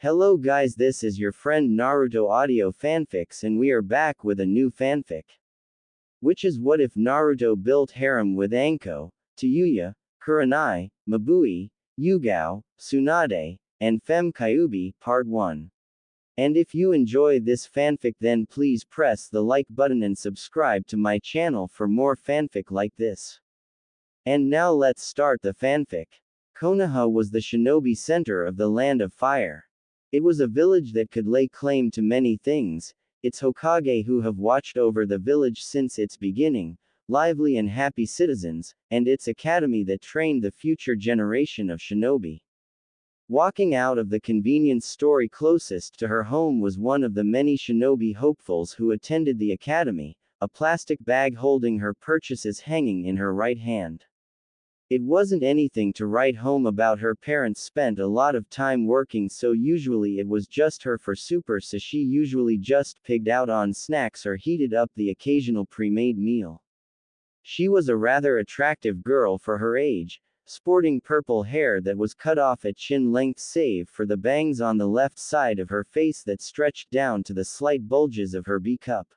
Hello guys, this is your friend Naruto Audio Fanfics and we are back with a new fanfic. Which is what if Naruto built harem with Anko, Tayuya, Kurenai, Mabui, Yugao, Tsunade, and Fem Kyuubi, Part 1. And if you enjoy this fanfic then please press the like button and subscribe to my channel for more fanfic like this. And now let's start the fanfic. Konoha was the shinobi center of the Land of Fire. It was a village that could lay claim to many things, its Hokage who have watched over the village since its beginning, lively and happy citizens, and its academy that trained the future generation of shinobi. Walking out of the convenience store closest to her home was one of the many shinobi hopefuls who attended the academy, a plastic bag holding her purchases hanging in her right hand. It wasn't anything to write home about. Her parents spent a lot of time working, so usually it was just her for super, so she usually just pigged out on snacks or heated up the occasional pre-made meal. She was a rather attractive girl for her age, sporting purple hair that was cut off at chin length save for the bangs on the left side of her face that stretched down to the slight bulges of her B-cup.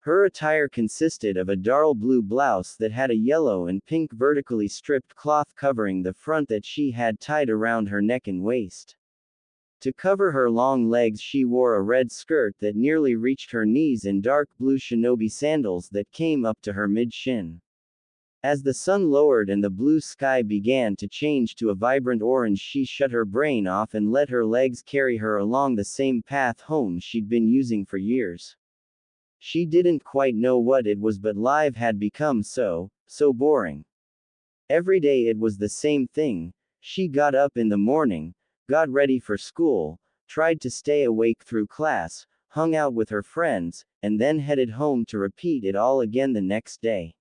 Her attire consisted of a dull blue blouse that had a yellow and pink vertically stripped cloth covering the front that she had tied around her neck and waist. To cover her long legs she wore a red skirt that nearly reached her knees and dark blue shinobi sandals that came up to her mid-shin. As the sun lowered and the blue sky began to change to a vibrant orange, she shut her brain off and let her legs carry her along the same path home she'd been using for years. She didn't quite know what it was, but life had become so boring. Every day it was the same thing. She got up in the morning, got ready for school, tried to stay awake through class, hung out with her friends, and then headed home to repeat it all again the next day.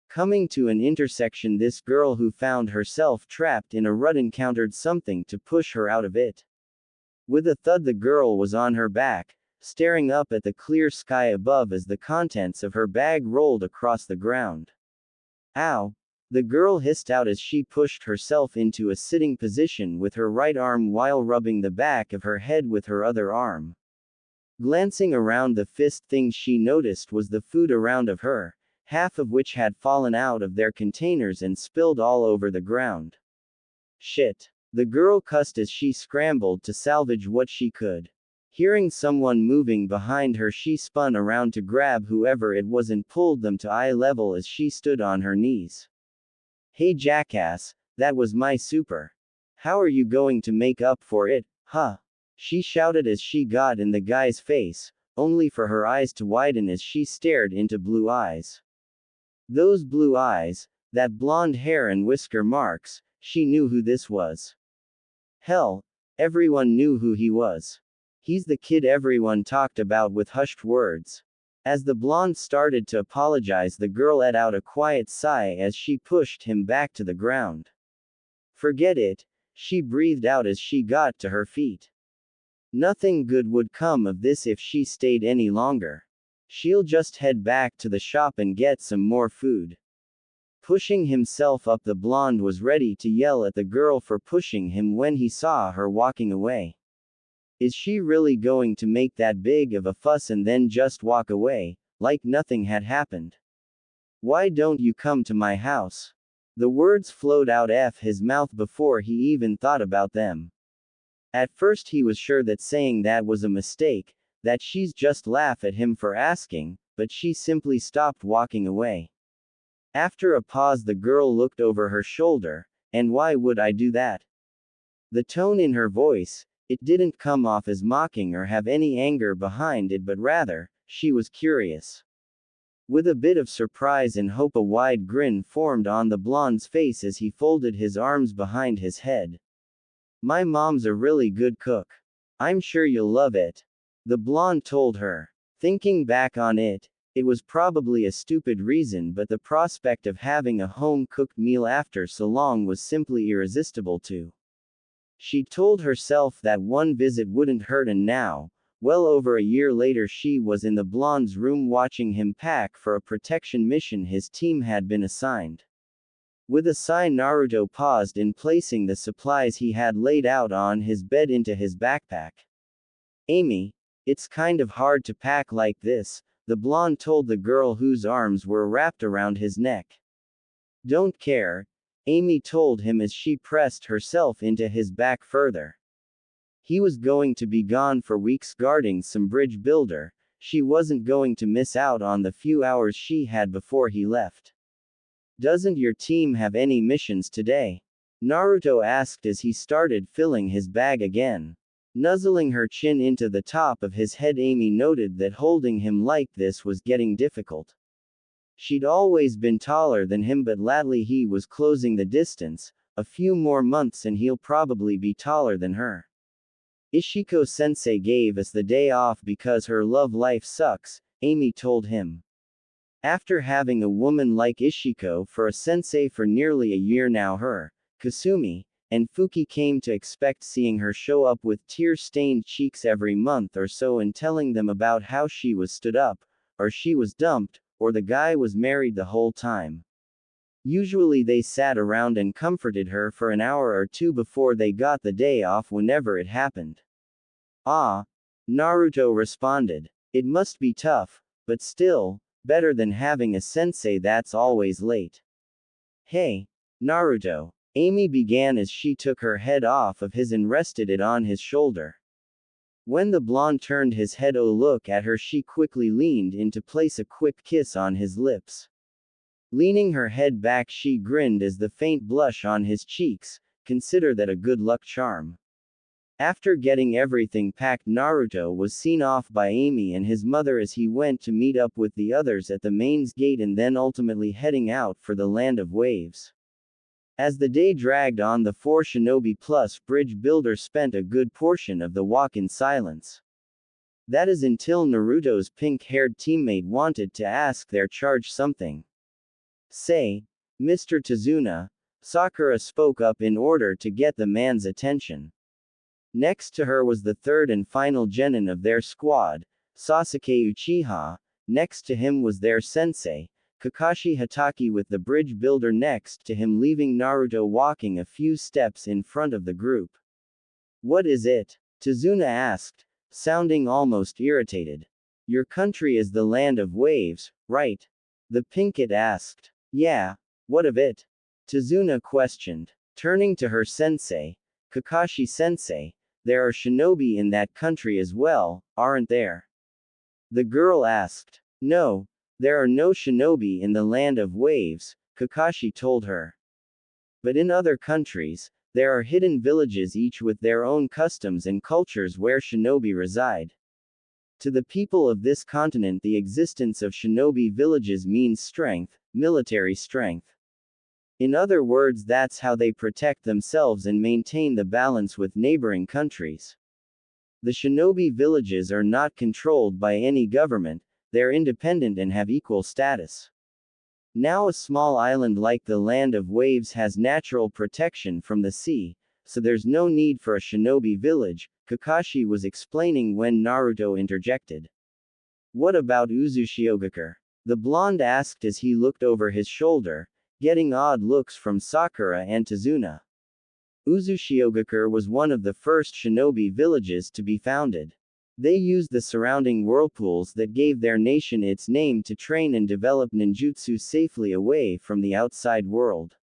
Coming to an intersection, this girl who found herself trapped in a rut encountered something to push her out of it. With a thud, the girl was on her back, staring up at the clear sky above as the contents of her bag rolled across the ground. Ow! The girl hissed out as she pushed herself into a sitting position with her right arm while rubbing the back of her head with her other arm. Glancing around, the first thing she noticed was the food around of her, half of which had fallen out of their containers and spilled all over the ground. Shit! The girl cussed as she scrambled to salvage what she could. Hearing someone moving behind her, she spun around to grab whoever it was and pulled them to eye level as she stood on her knees. Hey jackass, that was my super. How are you going to make up for it, huh? She shouted as she got in the guy's face, only for her eyes to widen as she stared into blue eyes. Those blue eyes, that blonde hair and whisker marks, she knew who this was. Hell, everyone knew who he was. He's the kid everyone talked about with hushed words. As the blonde started to apologize, the girl let out a quiet sigh as she pushed him back to the ground. Forget it, she breathed out as she got to her feet. Nothing good would come of this if she stayed any longer. She'll just head back to the shop and get some more food. Pushing himself up, the blonde was ready to yell at the girl for pushing him when he saw her walking away. Is she really going to make that big of a fuss and then just walk away, like nothing had happened? Why don't you come to my house? The words flowed out of his mouth before he even thought about them. At first he was sure that saying that was a mistake, that she'd just laugh at him for asking, but she simply stopped walking away. After a pause, the girl looked over her shoulder. And why would I do that? The tone in her voice, it didn't come off as mocking or have any anger behind it, but rather, she was curious. With a bit of surprise and hope, a wide grin formed on the blonde's face as he folded his arms behind his head. My mom's a really good cook. I'm sure you'll love it. The blonde told her. Thinking back on it, it was probably a stupid reason, but the prospect of having a home-cooked meal after so long was simply irresistible to. She told herself that one visit wouldn't hurt, and now, well over a year later, she was in the blonde's room watching him pack for a protection mission his team had been assigned. With a sigh, Naruto paused in placing the supplies he had laid out on his bed into his backpack. Amy, it's kind of hard to pack like this, the blonde told the girl whose arms were wrapped around his neck. Don't care, Amy told him as she pressed herself into his back further. He was going to be gone for weeks guarding some bridge builder, she wasn't going to miss out on the few hours she had before he left. Doesn't your team have any missions today? Naruto asked as he started filling his bag again. Nuzzling her chin into the top of his head, Amy noted that holding him like this was getting difficult. She'd always been taller than him, but lately he was closing the distance. A few more months and he'll probably be taller than her. Ishiko-sensei gave us the day off because her love life sucks, Amy told him. After having a woman like Ishiko for a sensei for nearly a year now, her, Kasumi, and Fuki came to expect seeing her show up with tear-stained cheeks every month or so and telling them about how she was stood up, or she was dumped, or the guy was married the whole time. Usually they sat around and comforted her for an hour or two before they got the day off whenever it happened. Ah, Naruto responded. It must be tough, but still, better than having a sensei that's always late. Hey, Naruto, Amy began as she took her head off of his and rested it on his shoulder. When the blonde turned his head to look at her, she quickly leaned in to place a quick kiss on his lips. Leaning her head back, she grinned as the faint blush on his cheeks, consider that a good luck charm. After getting everything packed, Naruto was seen off by Amy and his mother as he went to meet up with the others at the mains gate and then ultimately heading out for the Land of Waves. As the day dragged on, the four shinobi plus bridge builders spent a good portion of the walk in silence. That is until Naruto's pink-haired teammate wanted to ask their charge something. Say, Mr. Tazuna, Sakura spoke up in order to get the man's attention. Next to her was the third and final genin of their squad, Sasuke Uchiha. Next to him was their sensei, Kakashi Hatake, with the bridge builder next to him, leaving Naruto walking a few steps in front of the group. What is it? Tazuna asked, sounding almost irritated. Your country is the Land of Waves, right? The pink kid asked. Yeah, what of it? Tazuna questioned. Turning to her sensei, Kakashi-sensei, there are shinobi in that country as well, aren't there? The girl asked. No, there are no shinobi in the Land of Waves, Kakashi told her. But in other countries, there are hidden villages, each with their own customs and cultures, where shinobi reside. To the people of this continent, the existence of shinobi villages means strength, military strength. In other words, that's how they protect themselves and maintain the balance with neighboring countries. The shinobi villages are not controlled by any government, they're independent and have equal status. Now a small island like the Land of Waves has natural protection from the sea, so there's no need for a shinobi village, Kakashi was explaining when Naruto interjected. What about Uzushiogakure? The blonde asked as he looked over his shoulder, getting odd looks from Sakura and Tazuna. Uzushiogakure was one of the first shinobi villages to be founded. They used the surrounding whirlpools that gave their nation its name to train and develop ninjutsu safely away from the outside world.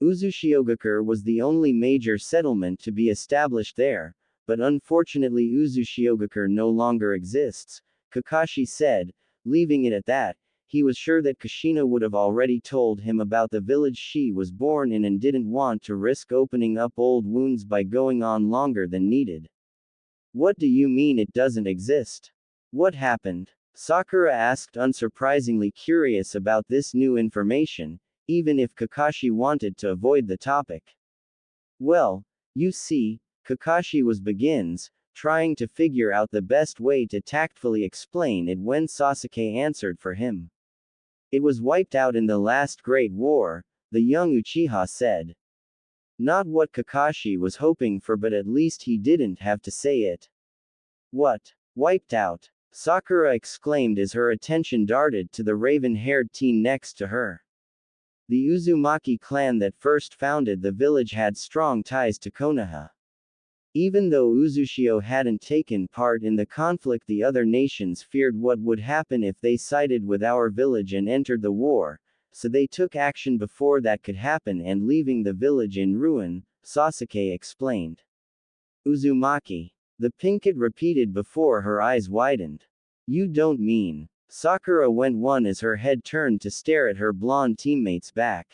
Uzushiogakure was the only major settlement to be established there, but unfortunately Uzushiogakure no longer exists, Kakashi said, leaving it at that. He was sure that Kushina would have already told him about the village she was born in and didn't want to risk opening up old wounds by going on longer than needed. What do you mean it doesn't exist? What happened? Sakura asked, unsurprisingly curious about this new information, even if Kakashi wanted to avoid the topic. Well, you see, Kakashi begins, trying to figure out the best way to tactfully explain it when Sasuke answered for him. It was wiped out in the last Great War, the young Uchiha said. Not what Kakashi was hoping for, but at least he didn't have to say it. What? Wiped out? Sakura exclaimed as her attention darted to the raven-haired teen next to her. The Uzumaki clan that first founded the village had strong ties to Konoha. Even though Uzushio hadn't taken part in the conflict, the other nations feared what would happen if they sided with our village and entered the war, so they took action before that could happen and leaving the village in ruin, Sasuke explained. Uzumaki. The pink kid repeated before her eyes widened. You don't mean. Sakura went one as her head turned to stare at her blonde teammate's back.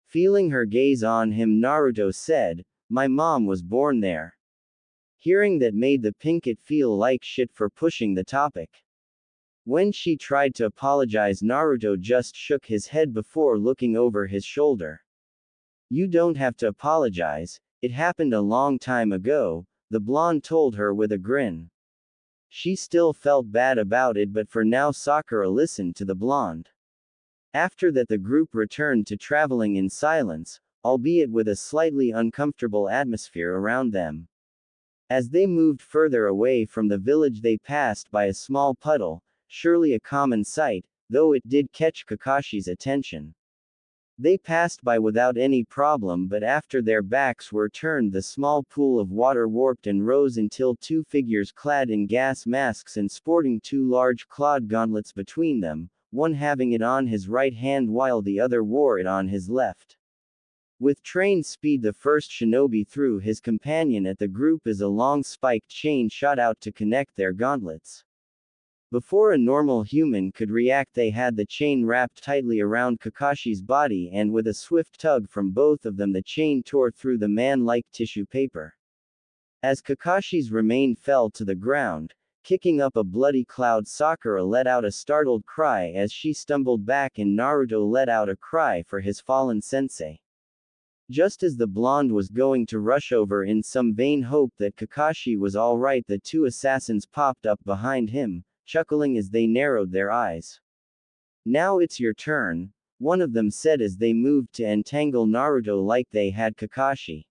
Feeling her gaze on him, Naruto said, my mom was born there. Hearing that made the pink kid feel like shit for pushing the topic. When she tried to apologize, Naruto just shook his head before looking over his shoulder. You don't have to apologize, it happened a long time ago, the blonde told her with a grin. She still felt bad about it, but for now Sakura listened to the blonde. After that, the group returned to traveling in silence, albeit with a slightly uncomfortable atmosphere around them. As they moved further away from the village, they passed by a small puddle, surely a common sight, though it did catch Kakashi's attention. They passed by without any problem, but after their backs were turned, the small pool of water warped and rose until two figures clad in gas masks and sporting two large clawed gauntlets between them, one having it on his right hand while the other wore it on his left. With trained speed, the first shinobi threw his companion at the group as a long spiked chain shot out to connect their gauntlets. Before a normal human could react, they had the chain wrapped tightly around Kakashi's body, and with a swift tug from both of them, the chain tore through the man like tissue paper. As Kakashi's remain fell to the ground, kicking up a bloody cloud, Sakura let out a startled cry as she stumbled back, and Naruto let out a cry for his fallen sensei. Just as the blonde was going to rush over in some vain hope that Kakashi was alright, the two assassins popped up behind him, chuckling as they narrowed their eyes. Now it's your turn, one of them said as they moved to entangle Naruto like they had Kakashi.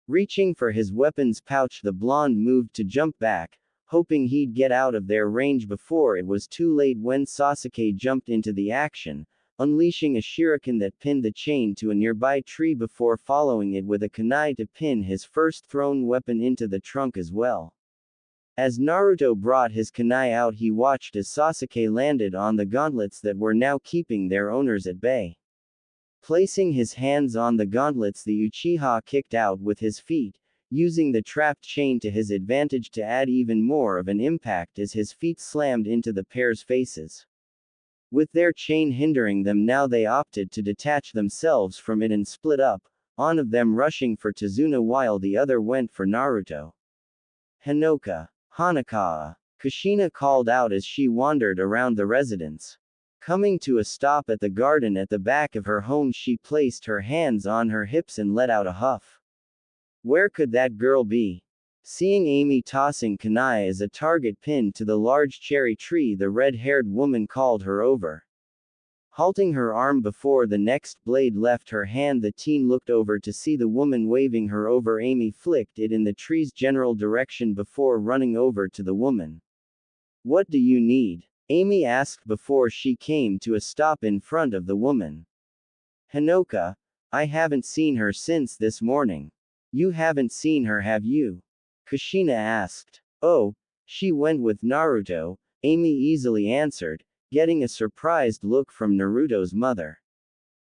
Reaching for his weapons pouch, the blonde moved to jump back, hoping he'd get out of their range before it was too late when Sasuke jumped into the action, unleashing a shuriken that pinned the chain to a nearby tree before following it with a kunai to pin his first thrown weapon into the trunk as well. As Naruto brought his kunai out, he watched as Sasuke landed on the gauntlets that were now keeping their owners at bay. Placing his hands on the gauntlets, the Uchiha kicked out with his feet, using the trapped chain to his advantage to add even more of an impact as his feet slammed into the pair's faces. With their chain hindering them now, they opted to detach themselves from it and split up, one of them rushing for Tsunade while the other went for Naruto. Hinoka. Hanakawa. Kushina called out as she wandered around the residence. Coming to a stop at the garden at the back of her home, she placed her hands on her hips and let out a huff. Where could that girl be? Seeing Amy tossing kunai as a target pinned to the large cherry tree, the red-haired woman called her over. Halting her arm before the next blade left her hand, the teen looked over to see the woman waving her over. Amy flicked it in the tree's general direction before running over to the woman. What do you need? Amy asked before she came to a stop in front of the woman. Hinoka. I haven't seen her since this morning. You haven't seen her, have you? Kushina asked. Oh, she went with Naruto, Amy easily answered, getting a surprised look from Naruto's mother.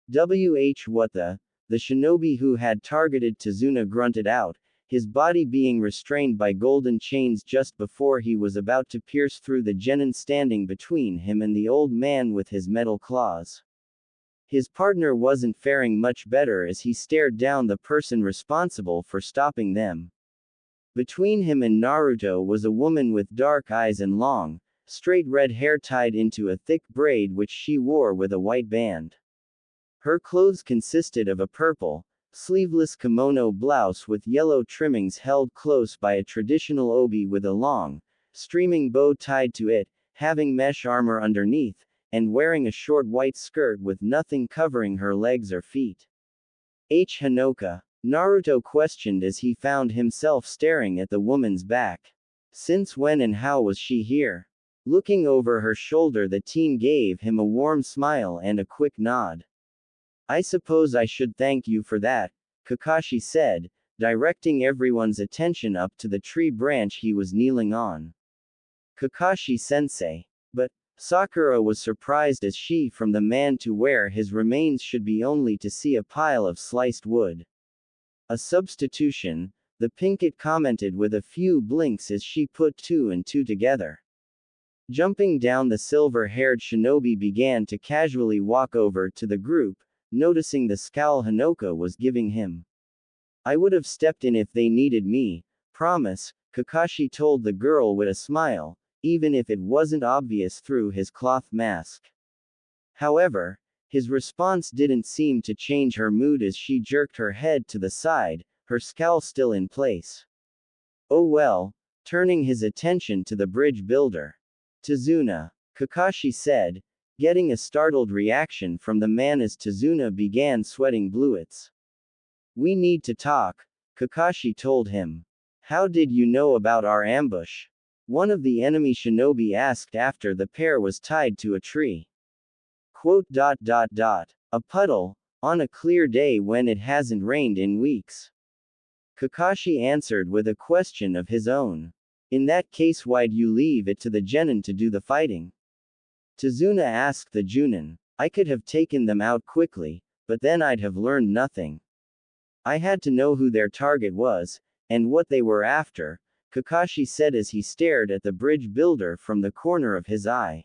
What the shinobi who had targeted Tsunade grunted out, his body being restrained by golden chains just before he was about to pierce through the genin standing between him and the old man with his metal claws. His partner wasn't faring much better as he stared down the person responsible for stopping them. Between him and Naruto was a woman with dark eyes and long, straight red hair tied into a thick braid which she wore with a white band. Her clothes consisted of a purple, sleeveless kimono blouse with yellow trimmings held close by a traditional obi with a long, streaming bow tied to it, having mesh armor underneath, and wearing a short white skirt with nothing covering her legs or feet. Hinoka? Naruto questioned as he found himself staring at the woman's back. Since when and how was she here? Looking over her shoulder, the teen gave him a warm smile and a quick nod. I suppose I should thank you for that, Kakashi said, directing everyone's attention up to the tree branch he was kneeling on. Kakashi-sensei. But Sakura was surprised as she from the man to where his remains should be only to see a pile of sliced wood. A substitution, the Pinkett commented with a few blinks as she put two and two together. Jumping down, the silver-haired shinobi began to casually walk over to the group, noticing the scowl Hinoka was giving him. I would have stepped in if they needed me, promise, Kakashi told the girl with a smile, even if it wasn't obvious through his cloth mask. However, his response didn't seem to change her mood as she jerked her head to the side, her scowl still in place. Oh well, turning his attention to the bridge builder. Tazuna, Kakashi said, getting a startled reaction from the man as Tazuna began sweating bluets. We need to talk, Kakashi told him. How did you know about our ambush? One of the enemy shinobi asked after the pair was tied to a tree. A puddle, on a clear day when it hasn't rained in weeks. Kakashi answered with a question of his own. In that case, why'd you leave it to the genin to do the fighting? Tazuna asked the junin. I could have taken them out quickly, but then I'd have learned nothing. I had to know who their target was, and what they were after, Kakashi said as he stared at the bridge builder from the corner of his eye.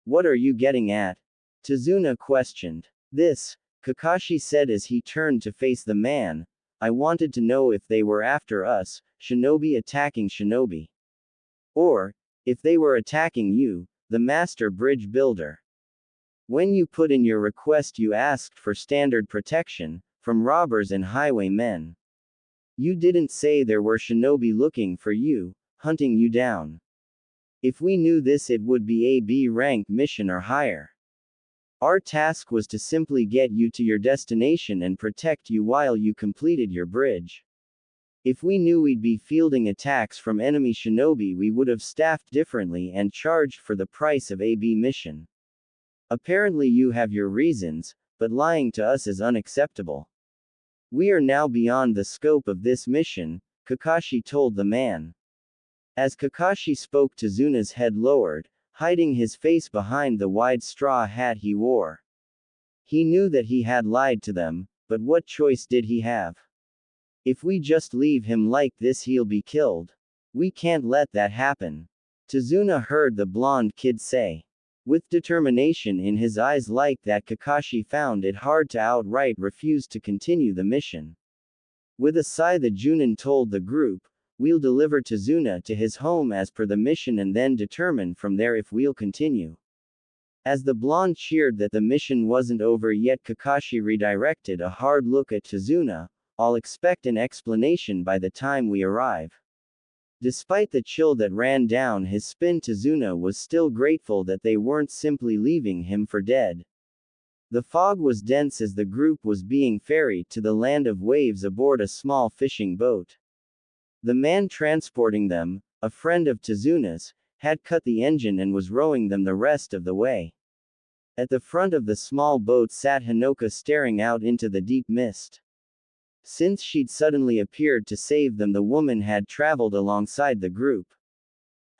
What are you getting at? Tazuna questioned. This, Kakashi said as he turned to face the man. I wanted to know if they were after us, shinobi attacking shinobi. Or, if they were attacking you, the master bridge builder. When you put in your request, you asked for standard protection from robbers and highwaymen. You didn't say there were shinobi looking for you, hunting you down. If we knew this, it would be a B rank mission or higher. Our task was to simply get you to your destination and protect you while you completed your bridge. If we knew we'd be fielding attacks from enemy shinobi, we would have staffed differently and charged for the price of a B mission. Apparently you have your reasons, but lying to us is unacceptable. We are now beyond the scope of this mission, Kakashi told the man. As Kakashi spoke, Tazuna's head lowered, hiding his face behind the wide straw hat he wore. He knew that he had lied to them, but what choice did he have? If we just leave him like this, he'll be killed. We can't let that happen. Tazuna heard the blonde kid say. With determination in his eyes like that, Kakashi found it hard to outright refuse to continue the mission. With a sigh, the Junin told the group, we'll deliver Tazuna to his home as per the mission and then determine from there if we'll continue. As the blonde cheered that the mission wasn't over yet, Kakashi redirected a hard look at Tazuna. I'll expect an explanation by the time we arrive. Despite the chill that ran down his spine, Tazuna was still grateful that they weren't simply leaving him for dead. The fog was dense as the group was being ferried to the land of waves aboard a small fishing boat. The man transporting them, a friend of Tazuna's, had cut the engine and was rowing them the rest of the way. At the front of the small boat sat Hinoka, staring out into the deep mist. Since she'd suddenly appeared to save them, the woman had traveled alongside the group.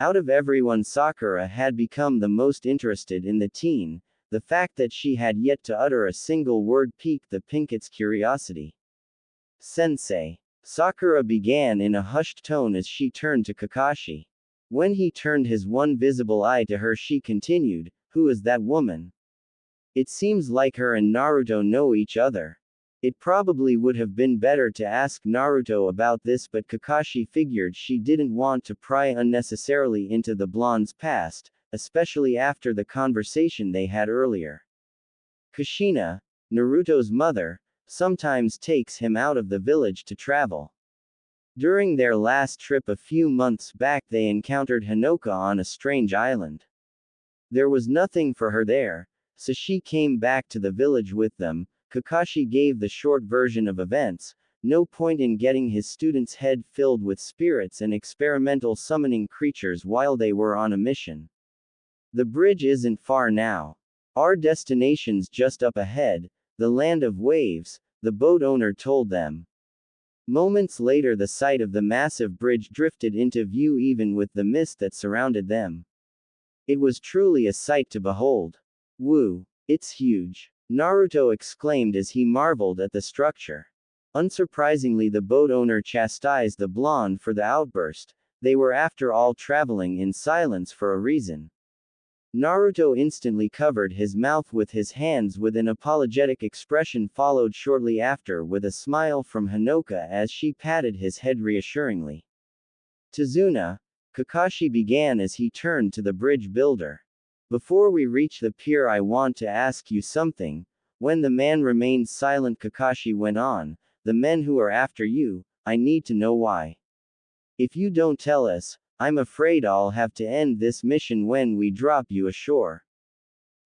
Out of everyone, Sakura had become the most interested in the teen. The fact that she had yet to utter a single word piqued the Pinkett's curiosity. Sensei. Sakura began in a hushed tone as she turned to Kakashi. When he turned his one visible eye to her, she continued, who is that woman? It seems like her and Naruto know each other. It probably would have been better to ask Naruto about this, but Kakashi figured she didn't want to pry unnecessarily into the blonde's past, especially after the conversation they had earlier. Kushina, Naruto's mother, sometimes takes him out of the village to travel. During their last trip a few months back, they encountered Hinoka on a strange island. There was nothing for her there, so she came back to the village with them. Kakashi gave the short version of events. No point in getting his students' head filled with spirits and experimental summoning creatures while they were on a mission. The bridge isn't far now. Our destination's just up ahead, the land of waves, the boat owner told them. Moments later, the sight of the massive bridge drifted into view even with the mist that surrounded them. It was truly a sight to behold. Woo! It's huge! Naruto exclaimed as he marveled at the structure. Unsurprisingly, the boat owner chastised the blonde for the outburst. They were after all traveling in silence for a reason. Naruto instantly covered his mouth with his hands with an apologetic expression, followed shortly after with a smile from Hinoka as she patted his head reassuringly. Tsunade, Kakashi began as he turned to the bridge builder. Before we reach the pier, I want to ask you something. When the man remained silent, Kakashi went on, the men who are after you, I need to know why. If you don't tell us, I'm afraid I'll have to end this mission when we drop you ashore.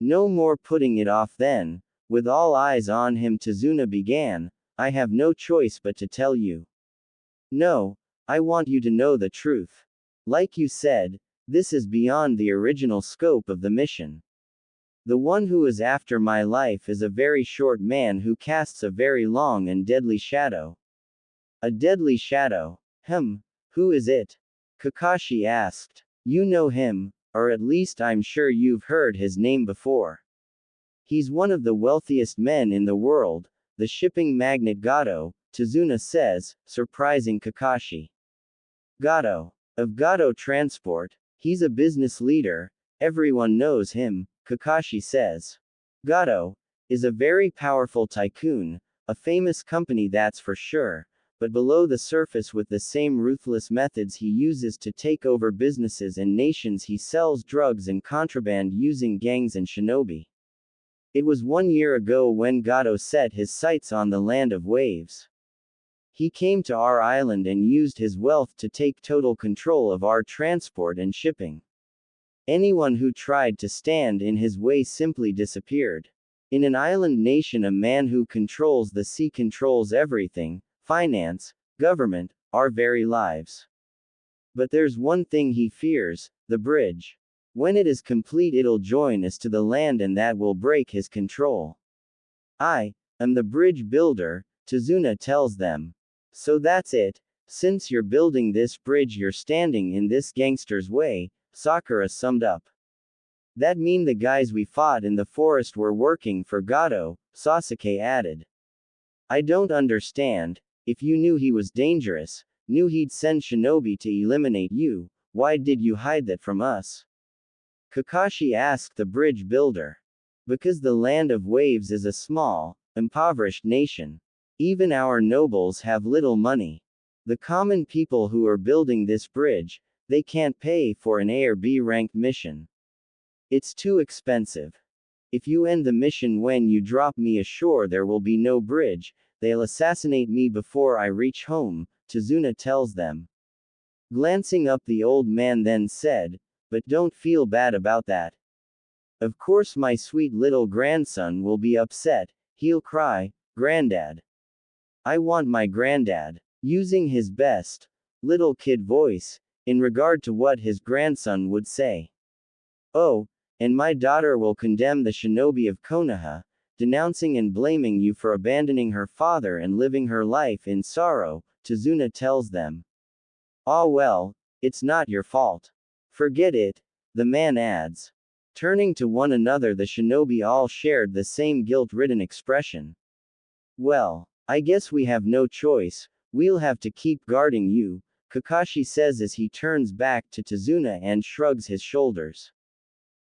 No more putting it off then. With all eyes on him, Tsunade began, I have no choice but to tell you. No, I want you to know the truth. Like you said, this is beyond the original scope of the mission. The one who is after my life is a very short man who casts a very long and deadly shadow. A deadly shadow? Who is it? Kakashi asked. You know him, or at least I'm sure you've heard his name before. He's one of the wealthiest men in the world, the shipping magnate Gato, Tsunade says, surprising Kakashi. Gato. Of Gato Transport, he's a business leader, everyone knows him, Kakashi says. Gato is a very powerful tycoon, a famous company that's for sure, but below the surface with the same ruthless methods he uses to take over businesses and nations, he sells drugs and contraband using gangs and shinobi. It was 1 year ago when Gato set his sights on the land of waves. He came to our island and used his wealth to take total control of our transport and shipping. Anyone who tried to stand in his way simply disappeared. In an island nation, a man who controls the sea controls everything, finance, government, our very lives. But there's one thing he fears, the bridge. When it is complete, it'll join us to the land and that will break his control. I am the bridge builder, Tsunade tells them. So that's it. Since you're building this bridge, you're standing in this gangster's way, Sakura summed up. That mean the guys we fought in the forest were working for Gato, Sasuke added. I don't understand. If you knew he was dangerous, knew he'd send shinobi to eliminate you, why did you hide that from us? Kakashi asked the bridge builder. Because the land of waves is a small, impoverished nation. Even our nobles have little money. The common people who are building this bridge, they can't pay for an A or B ranked mission. It's too expensive. If you end the mission when you drop me ashore, there will be no bridge. They'll assassinate me before I reach home, Tsunade tells them. Glancing up, the old man then said, but don't feel bad about that. Of course my sweet little grandson will be upset, he'll cry, Granddad. I want my granddad. Using his best, little kid voice, in regard to what his grandson would say. Oh, and my daughter will condemn the shinobi of Konoha, denouncing and blaming you for abandoning her father and living her life in sorrow, Tsunade tells them. Ah well, it's not your fault. Forget it, the man adds. Turning to one another, the shinobi all shared the same guilt-ridden expression. Well, I guess we have no choice, we'll have to keep guarding you, Kakashi says as he turns back to Tsunade and shrugs his shoulders.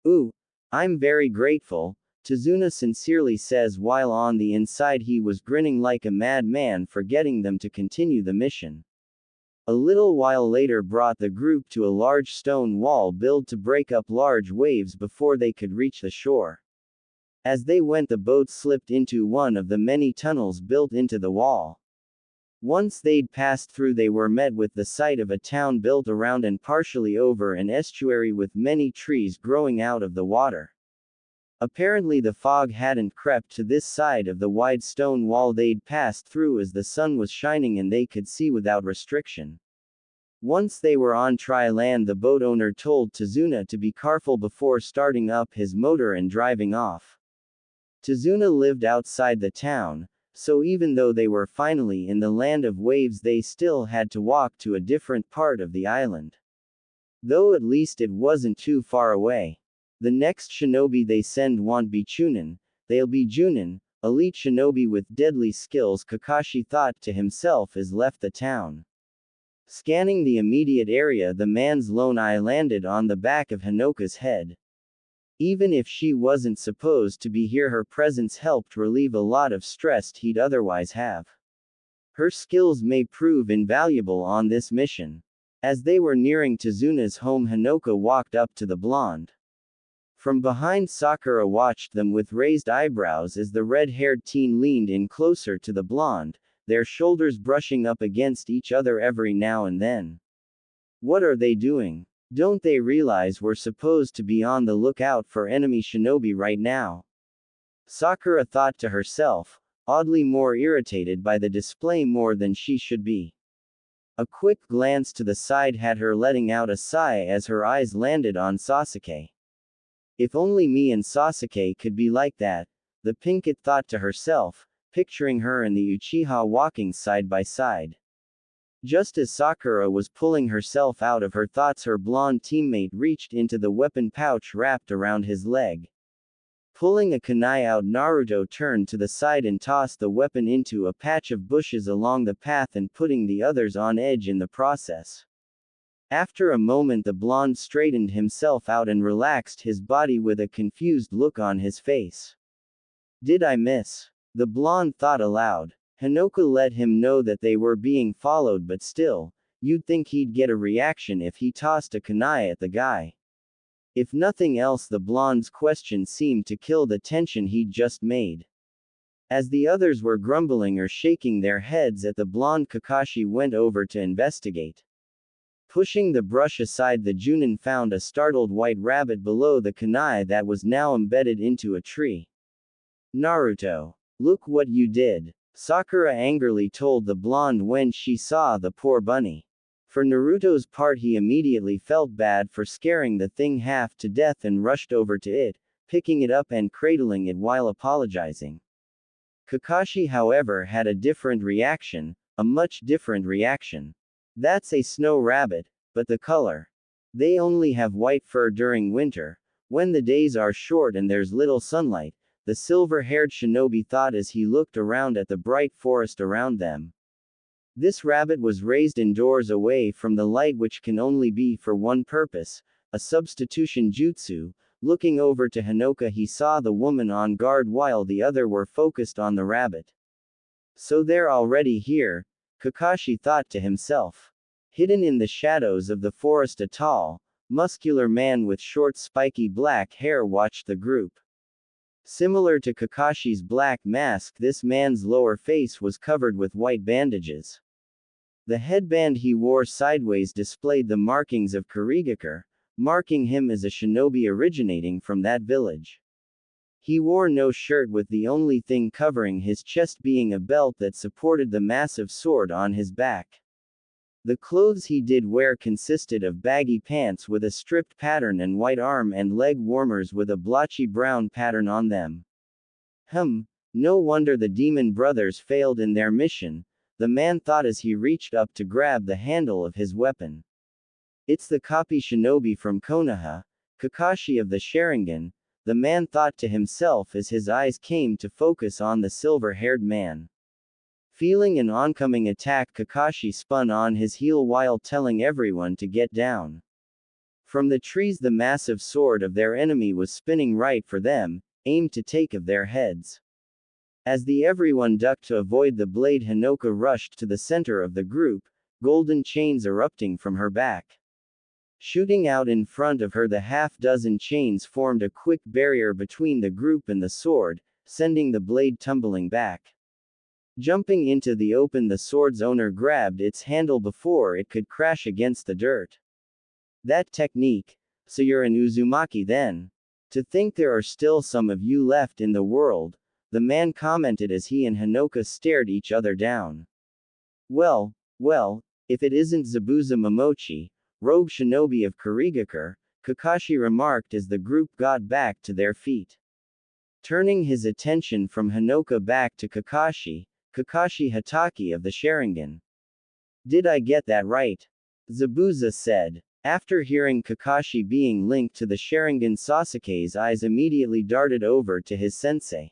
Ooh, I'm very grateful, Tsunade sincerely says while on the inside he was grinning like a madman for getting them to continue the mission. A little while later brought the group to a large stone wall built to break up large waves before they could reach the shore. As they went, the boat slipped into one of the many tunnels built into the wall. Once they'd passed through, they were met with the sight of a town built around and partially over an estuary with many trees growing out of the water. Apparently the fog hadn't crept to this side of the wide stone wall they'd passed through, as the sun was shining and they could see without restriction. Once they were on dry land, the boat owner told Tazuna to be careful before starting up his motor and driving off. Tazuna lived outside the town, so even though they were finally in the land of waves, they still had to walk to a different part of the island. Though at least it wasn't too far away. The next shinobi they send won't be Chunin, they'll be Junin, elite shinobi with deadly skills. Kakashi thought to himself as left the town. Scanning the immediate area, the man's lone eye landed on the back of Hanoka's head. Even if she wasn't supposed to be here, her presence helped relieve a lot of stress he'd otherwise have. Her skills may prove invaluable on this mission. As they were nearing Tazuna's home, Hanoka walked up to the blonde. From behind, Sakura watched them with raised eyebrows as the red-haired teen leaned in closer to the blonde, their shoulders brushing up against each other every now and then. What are they doing? Don't they realize we're supposed to be on the lookout for enemy shinobi right now? Sakura thought to herself, oddly more irritated by the display more than she should be. A quick glance to the side had her letting out a sigh as her eyes landed on Sasuke. If only me and Sasuke could be like that, the Pinkett thought to herself, picturing her and the Uchiha walking side by side. Just as Sakura was pulling herself out of her thoughts, her blonde teammate reached into the weapon pouch wrapped around his leg. Pulling a kunai out, Naruto turned to the side and tossed the weapon into a patch of bushes along the path and putting the others on edge in the process. After a moment, the blonde straightened himself out and relaxed his body with a confused look on his face. Did I miss? The blonde thought aloud. Hanoka let him know that they were being followed, but still, you'd think he'd get a reaction if he tossed a kunai at the guy. If nothing else, the blonde's question seemed to kill the tension he'd just made. As the others were grumbling or shaking their heads at the blonde, Kakashi went over to investigate. Pushing the brush aside, the Junin found a startled white rabbit below the kunai that was now embedded into a tree. Naruto, look what you did, Sakura angrily told the blonde when she saw the poor bunny. For Naruto's part, he immediately felt bad for scaring the thing half to death and rushed over to it, picking it up and cradling it while apologizing. Kakashi, however, had a different reaction, a much different reaction. That's a snow rabbit, but the color. They only have white fur during winter, when the days are short and there's little sunlight, the silver-haired shinobi thought as he looked around at the bright forest around them. This rabbit was raised indoors away from the light, which can only be for one purpose, a substitution jutsu. Looking over to Hanoka, he saw the woman on guard while the other were focused on the rabbit. So they're already here, Kakashi thought to himself. Hidden in the shadows of the forest, a tall, muscular man with short spiky black hair watched the group. Similar to Kakashi's black mask, this man's lower face was covered with white bandages. The headband he wore sideways displayed the markings of Kurigakure, marking him as a shinobi originating from that village. He wore no shirt, with the only thing covering his chest being a belt that supported the massive sword on his back. The clothes he did wear consisted of baggy pants with a stripped pattern and white arm and leg warmers with a blotchy brown pattern on them. No wonder the demon brothers failed in their mission, the man thought as he reached up to grab the handle of his weapon. It's the copy shinobi from Konoha, Kakashi of the Sharingan, the man thought to himself as his eyes came to focus on the silver-haired man. Feeling an oncoming attack, Kakashi spun on his heel while telling everyone to get down. From the trees, the massive sword of their enemy was spinning right for them, aimed to take of their heads. As everyone ducked to avoid the blade, Hanoka rushed to the center of the group, golden chains erupting from her back. Shooting out in front of her, the half-dozen chains formed a quick barrier between the group and the sword, sending the blade tumbling back. Jumping into the open, the sword's owner grabbed its handle before it could crash against the dirt. That technique. So you're an Uzumaki then? To think there are still some of you left in the world, the man commented as he and Hanoka stared each other down. Well, If it isn't Zabuza Momochi, rogue shinobi of Kurigakure, Kakashi remarked as the group got back to their feet. Turning his attention from Hinoka back to Kakashi, Kakashi Hatake of the Sharingan. Did I get that right? Zabuza said. After hearing Kakashi being linked to the Sharingan, Sasuke's eyes immediately darted over to his sensei.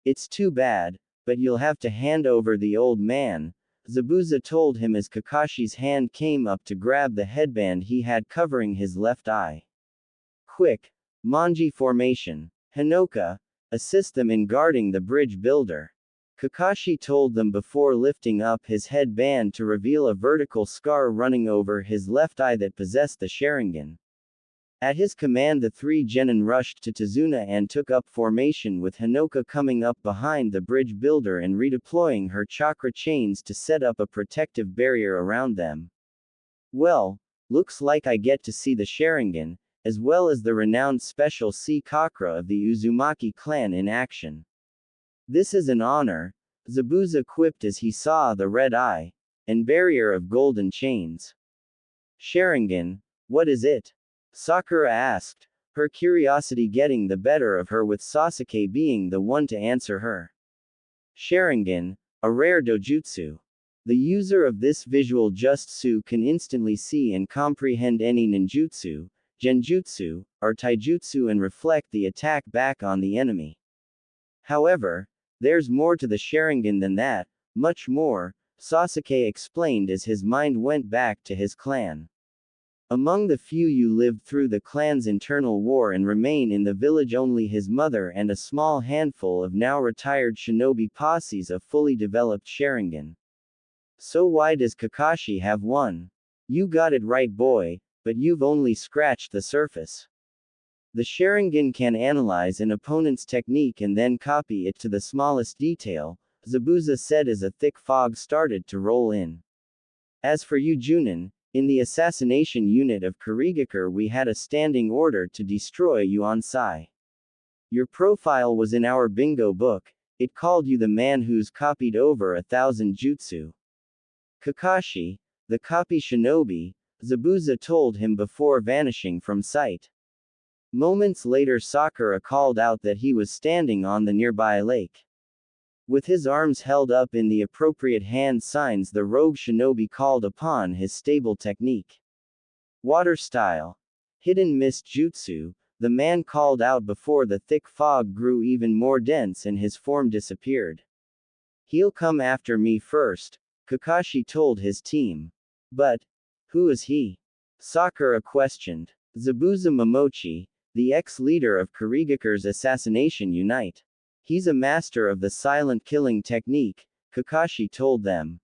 It's too bad, but you'll have to hand over the old man, Zabuza told him as Kakashi's hand came up to grab the headband he had covering his left eye. Quick! Manji formation. Hinoka, assist them in guarding the bridge builder. Kakashi told them before lifting up his headband to reveal a vertical scar running over his left eye that possessed the Sharingan. At his command, the three genin rushed to Tsunade and took up formation, with Hinoka coming up behind the bridge builder and redeploying her chakra chains to set up a protective barrier around them. Well, looks like I get to see the Sharingan, as well as the renowned special sea Chakra of the Uzumaki clan in action. This is an honor, Zabuza quipped as he saw the red eye and barrier of golden chains. Sharingan, what is it? Sakura asked, her curiosity getting the better of her, with Sasuke being the one to answer her. Sharingan, a rare dojutsu. The user of this visual jutsu can instantly see and comprehend any ninjutsu, genjutsu, or taijutsu and reflect the attack back on the enemy. However, there's more to the Sharingan than that, much more, Sasuke explained as his mind went back to his clan. Among the few you lived through the clan's internal war and remain in the village, only his mother and a small handful of now retired shinobi posses of fully developed Sharingan. So why does Kakashi have one? You got it right, boy, but you've only scratched the surface. The Sharingan can analyze an opponent's technique and then copy it to the smallest detail, Zabuza said as a thick fog started to roll in. As for you, Junin, in the assassination unit of Kurigakure we had a standing order to destroy you on Sai. Your profile was in our bingo book, it called you the man who's copied over 1,000 jutsu. Kakashi, the copy shinobi, Zabuza told him before vanishing from sight. Moments later, Sakura called out that he was standing on the nearby lake. With his arms held up in the appropriate hand signs, the rogue shinobi called upon his stable technique. Water style. Hidden mist jutsu, the man called out before the thick fog grew even more dense and his form disappeared. He'll come after me first, Kakashi told his team. But, who is he? Sakura questioned. Zabuza Momochi, the ex-leader of Kurigakure's assassination unit. He's a master of the silent killing technique, Kakashi told them.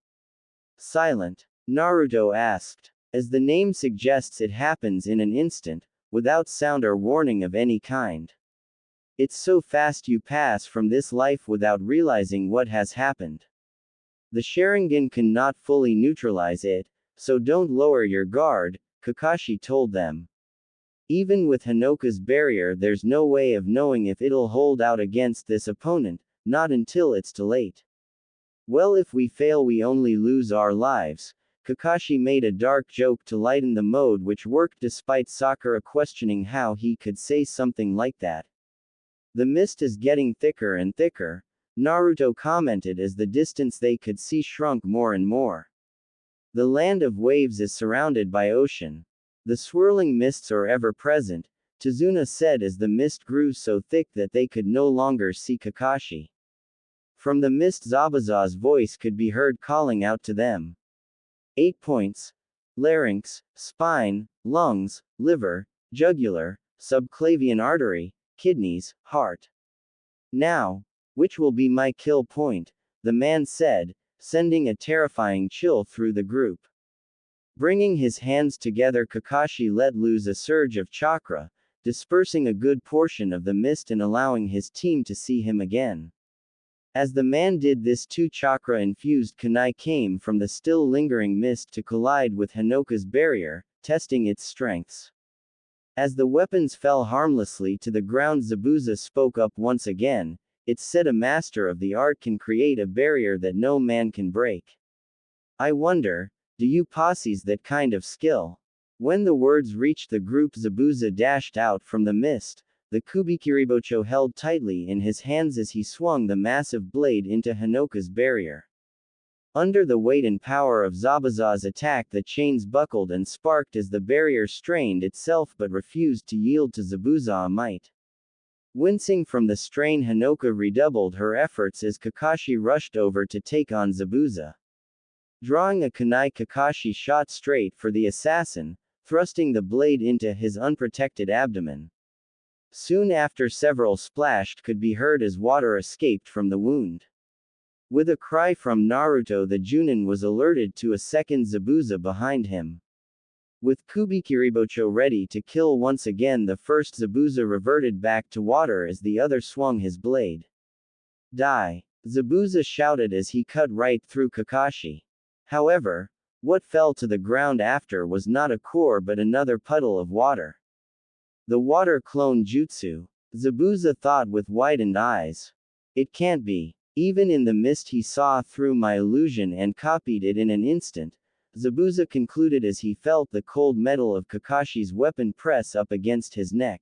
Silent? Naruto asked. As the name suggests, it happens in an instant, without sound or warning of any kind. It's so fast you pass from this life without realizing what has happened. The Sharingan cannot fully neutralize it, so don't lower your guard, Kakashi told them. Even with Hinoka's barrier, there's no way of knowing if it'll hold out against this opponent, not until it's too late. Well, if we fail we only lose our lives, Kakashi made a dark joke to lighten the mood, which worked despite Sakura questioning how he could say something like that. The mist is getting thicker and thicker, Naruto commented as the distance they could see shrunk more and more. The land of waves is surrounded by ocean. The swirling mists are ever present, Tsunade said as the mist grew so thick that they could no longer see Kakashi. From the mist, Zabuza's voice could be heard calling out to them. 8 points. Larynx, spine, lungs, liver, jugular, subclavian artery, kidneys, heart. Now, which will be my kill point? The man said, sending a terrifying chill through the group. Bringing his hands together, Kakashi let loose a surge of chakra, dispersing a good portion of the mist and allowing his team to see him again. As the man did this, 2 chakra-infused kunai came from the still lingering mist to collide with Hinoka's barrier, testing its strengths. As the weapons fell harmlessly to the ground, Zabuza spoke up once again. It's said a master of the art can create a barrier that no man can break. I wonder, Do you possess that kind of skill? When the words reached the group, Zabuza dashed out from the mist, the Kubikiribocho held tightly in his hands as he swung the massive blade into Hanoka's barrier. Under the weight and power of Zabuza's attack, the chains buckled and sparked as the barrier strained itself but refused to yield to Zabuza's might. Wincing from the strain, Hanoka redoubled her efforts as Kakashi rushed over to take on Zabuza. Drawing a kunai, Kakashi shot straight for the assassin, thrusting the blade into his unprotected abdomen. Soon after, several splashed could be heard as water escaped from the wound. With a cry from Naruto, the Junin was alerted to a second Zabuza behind him. With Kubikiribocho ready to kill once again, the first Zabuza reverted back to water as the other swung his blade. Die! Zabuza shouted as he cut right through Kakashi. However, what fell to the ground after was not a core but another puddle of water. The water clone jutsu, Zabuza thought with widened eyes. It can't be. Even in the mist he saw through my illusion and copied it in an instant, Zabuza concluded as he felt the cold metal of Kakashi's weapon press up against his neck.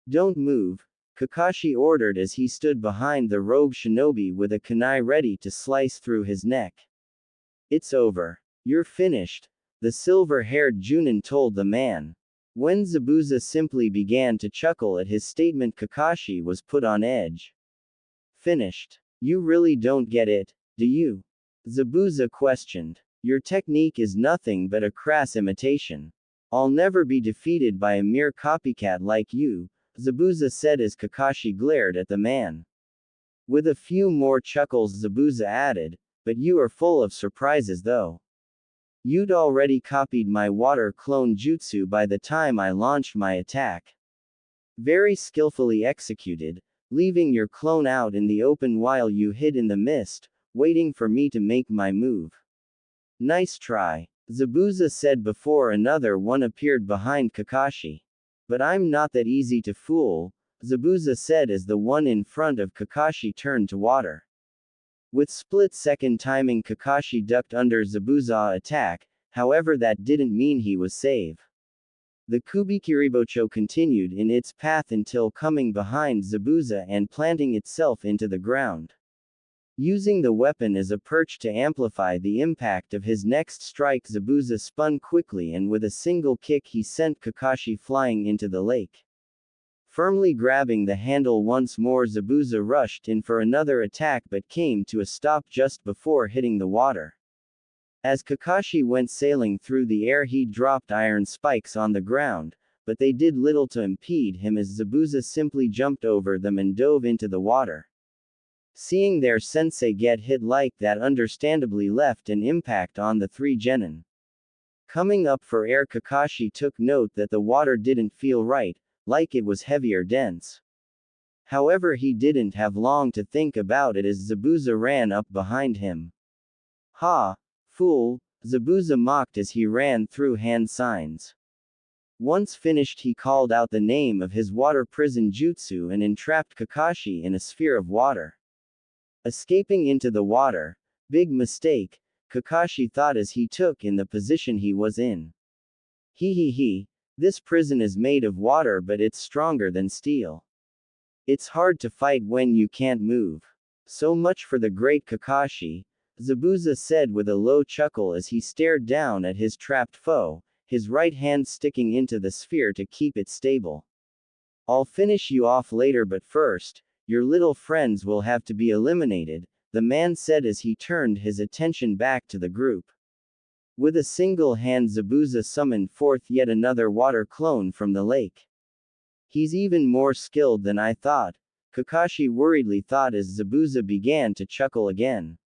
Don't move, Kakashi ordered as he stood behind the rogue shinobi with a kunai ready to slice through his neck. It's over. You're finished, the silver-haired Junin told the man. When Zabuza simply began to chuckle at his statement, Kakashi was put on edge. Finished. You really don't get it, do you? Zabuza questioned. Your technique is nothing but a crass imitation. I'll never be defeated by a mere copycat like you, Zabuza said as Kakashi glared at the man. With a few more chuckles, Zabuza added, but you are full of surprises though. You'd already copied my water clone jutsu by the time I launched my attack. Very skillfully executed, leaving your clone out in the open while you hid in the mist, waiting for me to make my move. Nice try, Zabuza said before another one appeared behind Kakashi. But I'm not that easy to fool, Zabuza said as the one in front of Kakashi turned to water. With split-second timing, Kakashi ducked under Zabuza's attack, however that didn't mean he was safe. The Kubikiribocho continued in its path until coming behind Zabuza and planting itself into the ground. Using the weapon as a perch to amplify the impact of his next strike, Zabuza spun quickly and with a single kick he sent Kakashi flying into the lake. Firmly grabbing the handle once more, Zabuza rushed in for another attack but came to a stop just before hitting the water. As Kakashi went sailing through the air, he dropped iron spikes on the ground, but they did little to impede him as Zabuza simply jumped over them and dove into the water. Seeing their sensei get hit like that understandably left an impact on the three genin. Coming up for air, Kakashi took note that the water didn't feel right, like it was heavy or dense. However, he didn't have long to think about it as Zabuza ran up behind him. Ha! Fool, Zabuza mocked as he ran through hand signs. Once finished, he called out the name of his water prison jutsu and entrapped Kakashi in a sphere of water. Escaping into the water, big mistake, Kakashi thought as he took in the position he was in. He, this prison is made of water but it's stronger than steel. It's hard to fight when you can't move. So much for the great Kakashi, Zabuza said with a low chuckle as he stared down at his trapped foe, his right hand sticking into the sphere to keep it stable. I'll finish you off later, but first, your little friends will have to be eliminated, the man said as he turned his attention back to the group. With a single hand, Zabuza summoned forth yet another water clone from the lake. He's even more skilled than I thought, Kakashi worriedly thought as Zabuza began to chuckle again.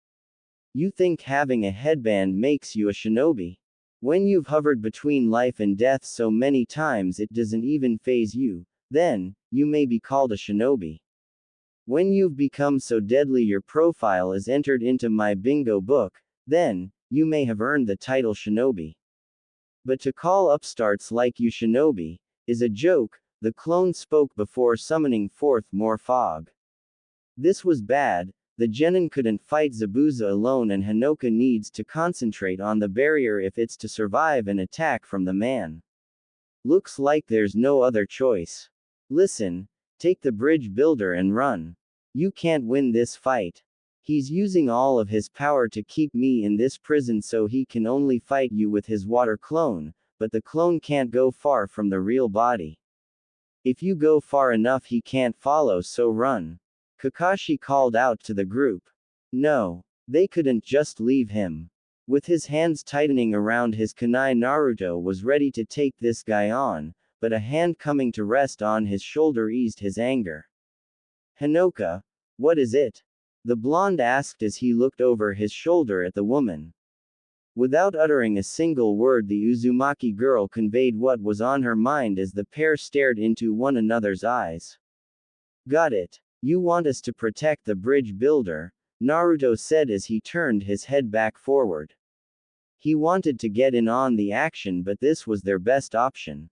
You think having a headband makes you a shinobi? When you've hovered between life and death so many times it doesn't even faze you, then, you may be called a shinobi. When you've become so deadly your profile is entered into my bingo book, then, you may have earned the title shinobi. But to call upstarts like you shinobi, is a joke, the clone spoke before summoning forth more fog. This was bad, The genin couldn't fight Zabuza alone and Hinoka needs to concentrate on the barrier if it's to survive an attack from the man. Looks like there's no other choice. Listen, take the bridge builder and run. You can't win this fight. He's using all of his power to keep me in this prison so he can only fight you with his water clone, but the clone can't go far from the real body. If you go far enough he can't follow, so run. Kakashi called out to the group. No. They couldn't just leave him. With his hands tightening around his kunai, Naruto was ready to take this guy on, but a hand coming to rest on his shoulder eased his anger. Hinoka, what is it? The blonde asked as he looked over his shoulder at the woman. Without uttering a single word, the Uzumaki girl conveyed what was on her mind as the pair stared into one another's eyes. Got it. You want us to protect the bridge builder, Naruto said as he turned his head back forward. He wanted to get in on the action, but this was their best option.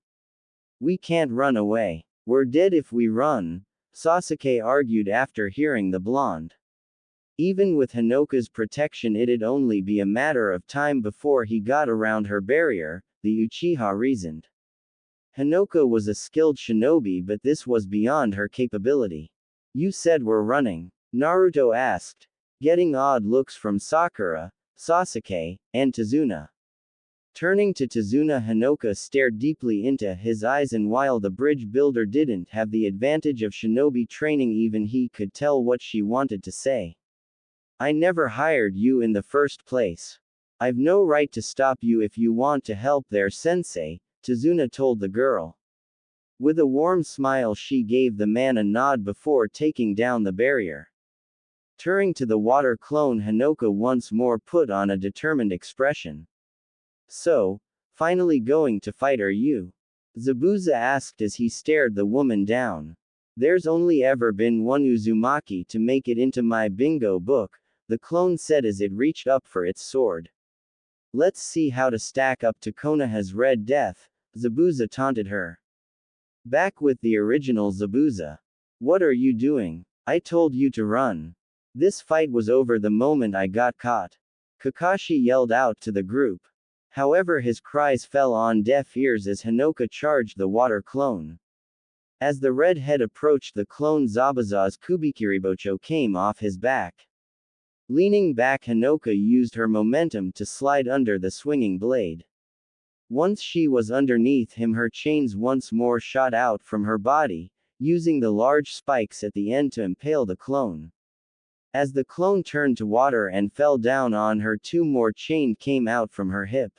We can't run away. We're dead if we run, Sasuke argued after hearing the blonde. Even with Hinoka's protection it'd only be a matter of time before he got around her barrier, the Uchiha reasoned. Hinoka was a skilled shinobi, but this was beyond her capability. You said we're running? Naruto asked, getting odd looks from Sakura, Sasuke, and Tazuna. Turning to Tazuna, Hinoka stared deeply into his eyes, and while the bridge builder didn't have the advantage of shinobi training, even he could tell what she wanted to say. I never hired you in the first place. I've no right to stop you if you want to help there, sensei, Tazuna told the girl. With a warm smile she gave the man a nod before taking down the barrier. Turning to the water clone, Hinoka once more put on a determined expression. So, finally going to fight, are you? Zabuza asked as he stared the woman down. There's only ever been one Uzumaki to make it into my bingo book, the clone said as it reached up for its sword. Let's see how to stack up to Konoha's Red Death, Zabuza taunted her. Back with the original Zabuza. What are you doing? I told you to run. This fight was over the moment I got caught. Kakashi yelled out to the group. However, his cries fell on deaf ears as Hinoka charged the water clone. As the red head approached, the clone Zabuza's Kubikiribocho came off his back. Leaning back, Hinoka used her momentum to slide under the swinging blade. Once she was underneath him, her chains once more shot out from her body, using the large spikes at the end to impale the clone. As the clone turned to water and fell down on her, two more chain came out from her hip.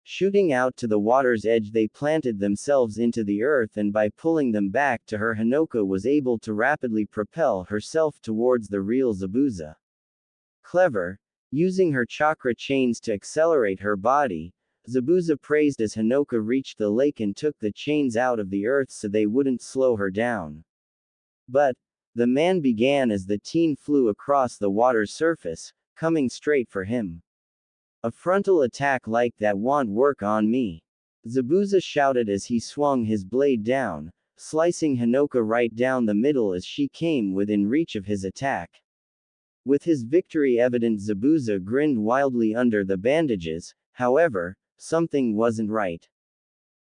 Shooting out to the water's edge, they planted themselves into the earth, and by pulling them back to her, Hinoka was able to rapidly propel herself towards the real Zabuza. Clever, using her chakra chains to accelerate her body, Zabuza praised as Hinoka reached the lake and took the chains out of the earth so they wouldn't slow her down. But, the man began as the teen flew across the water's surface, coming straight for him. A frontal attack like that won't work on me, Zabuza shouted as he swung his blade down, slicing Hinoka right down the middle as she came within reach of his attack. With his victory evident, Zabuza grinned wildly under the bandages. However, something wasn't right.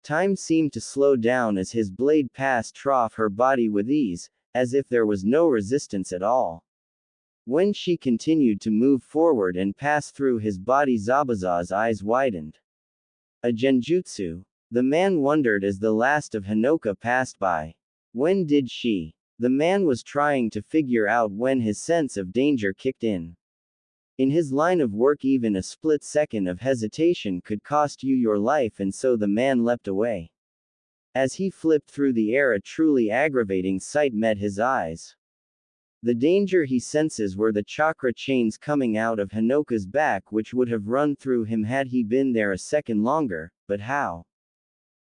Time seemed to slow down as his blade passed through her body with ease, as if there was no resistance at all. When she continued to move forward and pass through his body, Zabuza's eyes widened. A genjutsu? The man wondered as the last of Hinoka passed by. When did she? The man was trying to figure out when his sense of danger kicked in. In his line of work, even a split second of hesitation could cost you your life, and so the man leapt away. As he flipped through the air, a truly aggravating sight met his eyes. The danger he senses were the chakra chains coming out of Hinoka's back, which would have run through him had he been there a second longer, but how?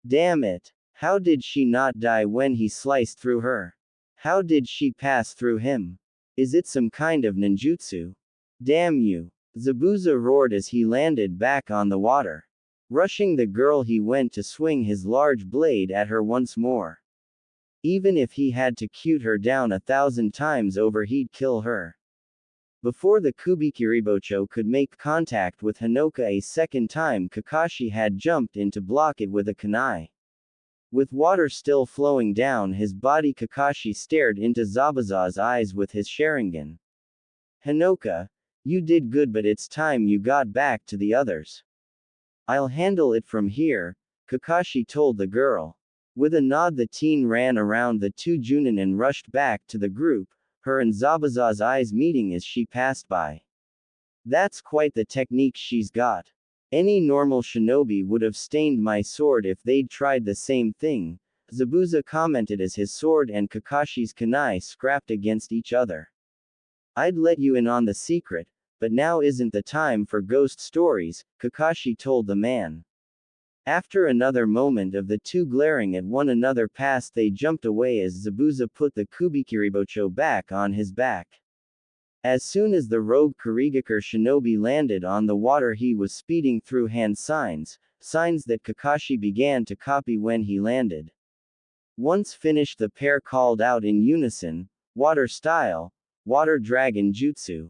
Damn it! How did she not die when he sliced through her? How did she pass through him? Is it some kind of ninjutsu? Damn you! Zabuza roared as he landed back on the water. Rushing the girl, he went to swing his large blade at her once more. Even if he had to cute her down 1,000 times over, he'd kill her. Before the Kubikiribocho could make contact with Hinoka a second time, Kakashi had jumped in to block it with a kunai. With water still flowing down his body, Kakashi stared into Zabuza's eyes with his Sharingan. Hinoka, you did good, but it's time you got back to the others. I'll handle it from here, Kakashi told the girl. With a nod, the teen ran around the two Junin and rushed back to the group, her and Zabuza's eyes meeting as she passed by. That's quite the technique she's got. Any normal shinobi would have stained my sword if they'd tried the same thing, Zabuza commented as his sword and Kakashi's kunai scrapped against each other. I'd let you in on the secret, but now isn't the time for ghost stories, Kakashi told the man. After another moment of the two glaring at one another passed, they jumped away as Zabuza put the Kubikiribocho back on his back. As soon as the rogue Kurigakure shinobi landed on the water, he was speeding through hand signs that Kakashi began to copy when he landed. Once finished, the pair called out in unison, "Water style, water dragon jutsu."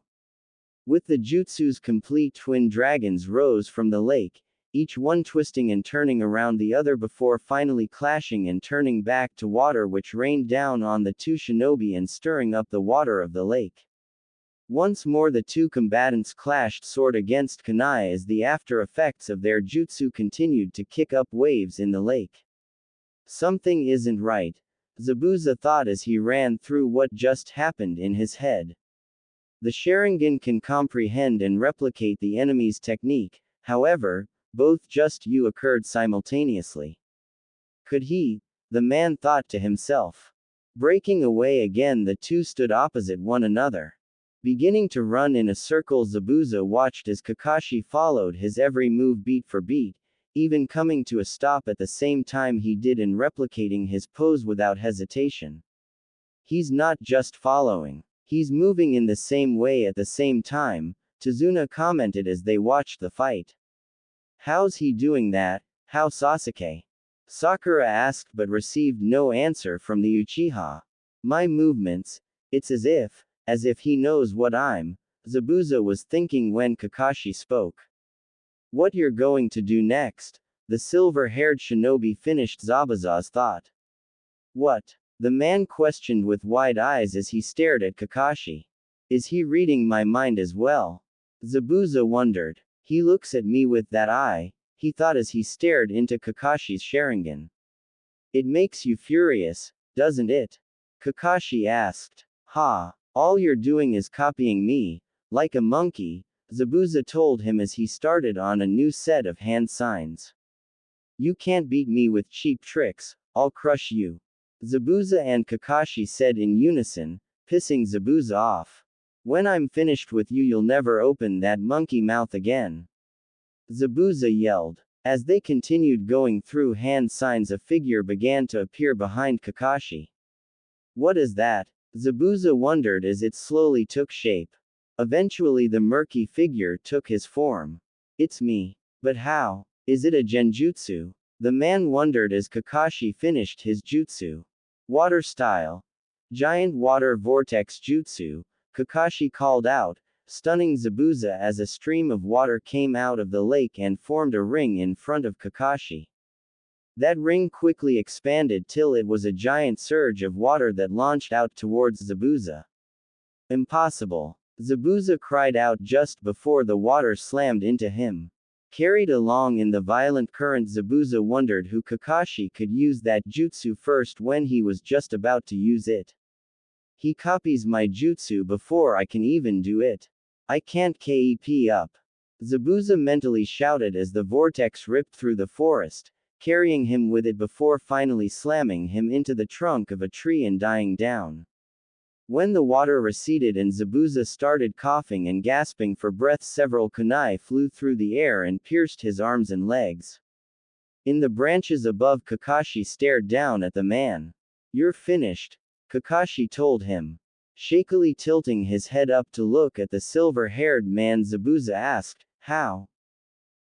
With the jutsus complete, twin dragons rose from the lake, each one twisting and turning around the other before finally clashing and turning back to water, which rained down on the two shinobi and stirring up the water of the lake. Once more the two combatants clashed sword against kunai as the after effects of their jutsu continued to kick up waves in the lake. Something isn't right, Zabuza thought as he ran through what just happened in his head. The Sharingan can comprehend and replicate the enemy's technique, however, both just occurred simultaneously. Could he? The man thought to himself. Breaking away again, the two stood opposite one another. Beginning to run in a circle, Zabuza watched as Kakashi followed his every move beat for beat, even coming to a stop at the same time he did and replicating his pose without hesitation. He's not just following. He's moving in the same way at the same time, Tazuna commented as they watched the fight. How's he doing that? How Sasuke? Sakura asked but received no answer from the Uchiha. My movements, it's as if he knows what I'm, Zabuza was thinking when Kakashi spoke. What you're going to do next? The silver-haired shinobi finished Zabuza's thought. What? The man questioned with wide eyes as he stared at Kakashi. Is he reading my mind as well? Zabuza wondered. He looks at me with that eye, he thought as he stared into Kakashi's Sharingan. It makes you furious, doesn't it? Kakashi asked. Ha, all you're doing is copying me, like a monkey, Zabuza told him as he started on a new set of hand signs. You can't beat me with cheap tricks, I'll crush you. Zabuza and Kakashi said in unison, pissing Zabuza off. When I'm finished with you, you'll never open that monkey mouth again. Zabuza yelled. As they continued going through hand signs, a figure began to appear behind Kakashi. What is that? Zabuza wondered as it slowly took shape. Eventually the murky figure took his form. It's me. But how? Is it a genjutsu? The man wondered as Kakashi finished his jutsu. Water style. Giant water vortex jutsu, Kakashi called out, stunning Zabuza as a stream of water came out of the lake and formed a ring in front of Kakashi. That ring quickly expanded till it was a giant surge of water that launched out towards Zabuza. Impossible! Zabuza cried out just before the water slammed into him. Carried along in the violent current, Zabuza wondered who Kakashi could use that jutsu first when he was just about to use it. He copies my jutsu before I can even do it. I can't keep up. Zabuza mentally shouted as the vortex ripped through the forest, carrying him with it before finally slamming him into the trunk of a tree and dying down. When the water receded and Zabuza started coughing and gasping for breath, several kunai flew through the air and pierced his arms and legs. In the branches above, Kakashi stared down at the man. You're finished, Kakashi told him. Shakily tilting his head up to look at the silver-haired man, Zabuza asked, how?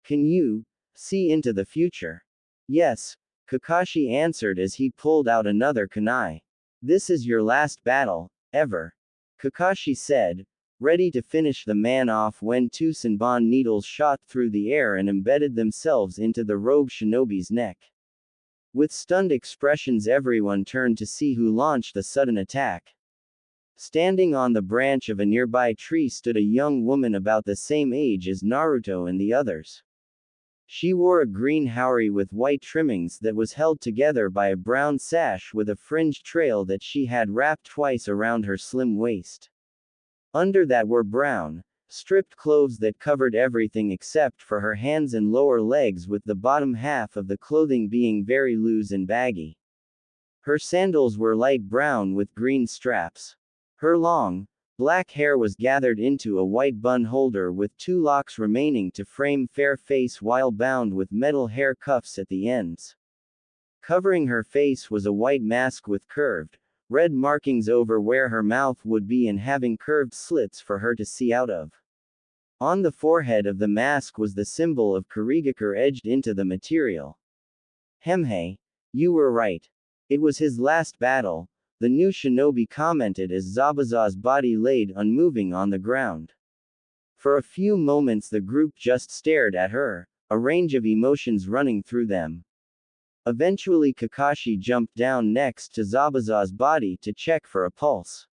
Can you see into the future? Yes, Kakashi answered as he pulled out another kunai. This is your last battle, ever, Kakashi said, ready to finish the man off when two Senbon needles shot through the air and embedded themselves into the rogue shinobi's neck. With stunned expressions, everyone turned to see who launched the sudden attack. Standing on the branch of a nearby tree stood a young woman about the same age as Naruto and the others. She wore a green haori with white trimmings that was held together by a brown sash with a fringed trail that she had wrapped twice around her slim waist. Under that were brown, stripped clothes that covered everything except for her hands and lower legs, with the bottom half of the clothing being very loose and baggy. Her sandals were light brown with green straps. Her long, black hair was gathered into a white bun holder with two locks remaining to frame fair face while bound with metal hair cuffs at the ends. Covering her face was a white mask with curved, red markings over where her mouth would be and having curved slits for her to see out of. On the forehead of the mask was the symbol of Kurigakure etched into the material. Hemhei, you were right. It was his last battle, the new shinobi commented as Zabuza's body laid unmoving on the ground. For a few moments the group just stared at her, a range of emotions running through them. Eventually Kakashi jumped down next to Zabuza's body to check for a pulse.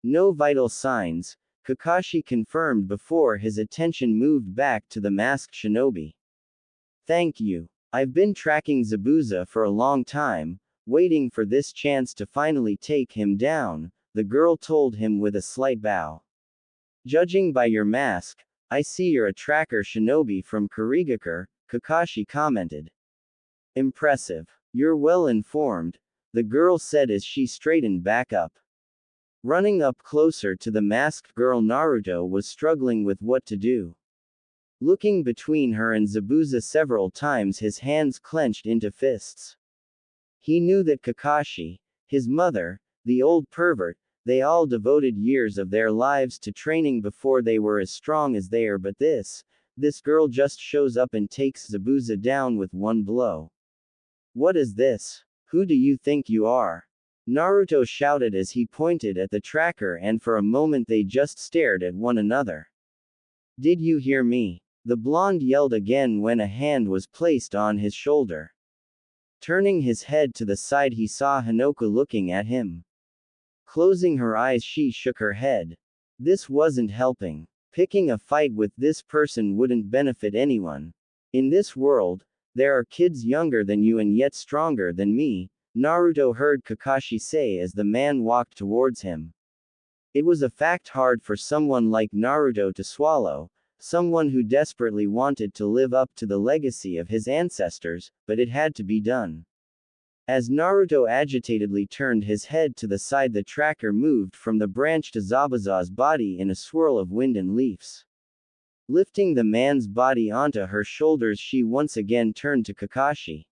No vital signs, Kakashi confirmed before his attention moved back to the masked shinobi. Thank you. I've been tracking Zabuza for a long time, waiting for this chance to finally take him down, the girl told him with a slight bow. Judging by your mask, I see you're a tracker shinobi from Kurigakure, Kakashi commented. Impressive. You're well informed, the girl said as she straightened back up. Running up closer to the masked girl, Naruto was struggling with what to do. Looking between her and Zabuza several times, his hands clenched into fists. He knew that Kakashi, his mother, the old pervert, they all devoted years of their lives to training before they were as strong as they are, but this girl just shows up and takes Zabuza down with one blow. What is this? Who do you think you are? Naruto shouted as he pointed at the tracker, and for a moment they just stared at one another. Did you hear me? The blonde yelled again when a hand was placed on his shoulder. Turning his head to the side, he saw Hinoka looking at him. Closing her eyes, she shook her head. This wasn't helping. Picking a fight with this person wouldn't benefit anyone. In this world, there are kids younger than you and yet stronger than me, Naruto heard Kakashi say as the man walked towards him. It was a fact hard for someone like Naruto to swallow, someone who desperately wanted to live up to the legacy of his ancestors, but it had to be done. As Naruto agitatedly turned his head to the side, the tracker moved from the branch to Zabuza's body in a swirl of wind and leaves. Lifting the man's body onto her shoulders, she once again turned to Kakashi.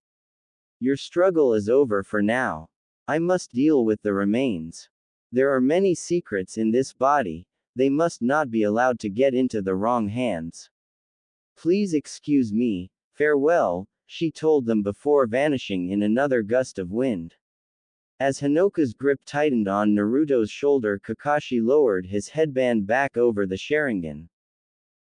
Your struggle is over for now. I must deal with the remains. There are many secrets in this body, they must not be allowed to get into the wrong hands. Please excuse me, farewell, she told them before vanishing in another gust of wind. As Hinoka's grip tightened on Naruto's shoulder, Kakashi lowered his headband back over the Sharingan.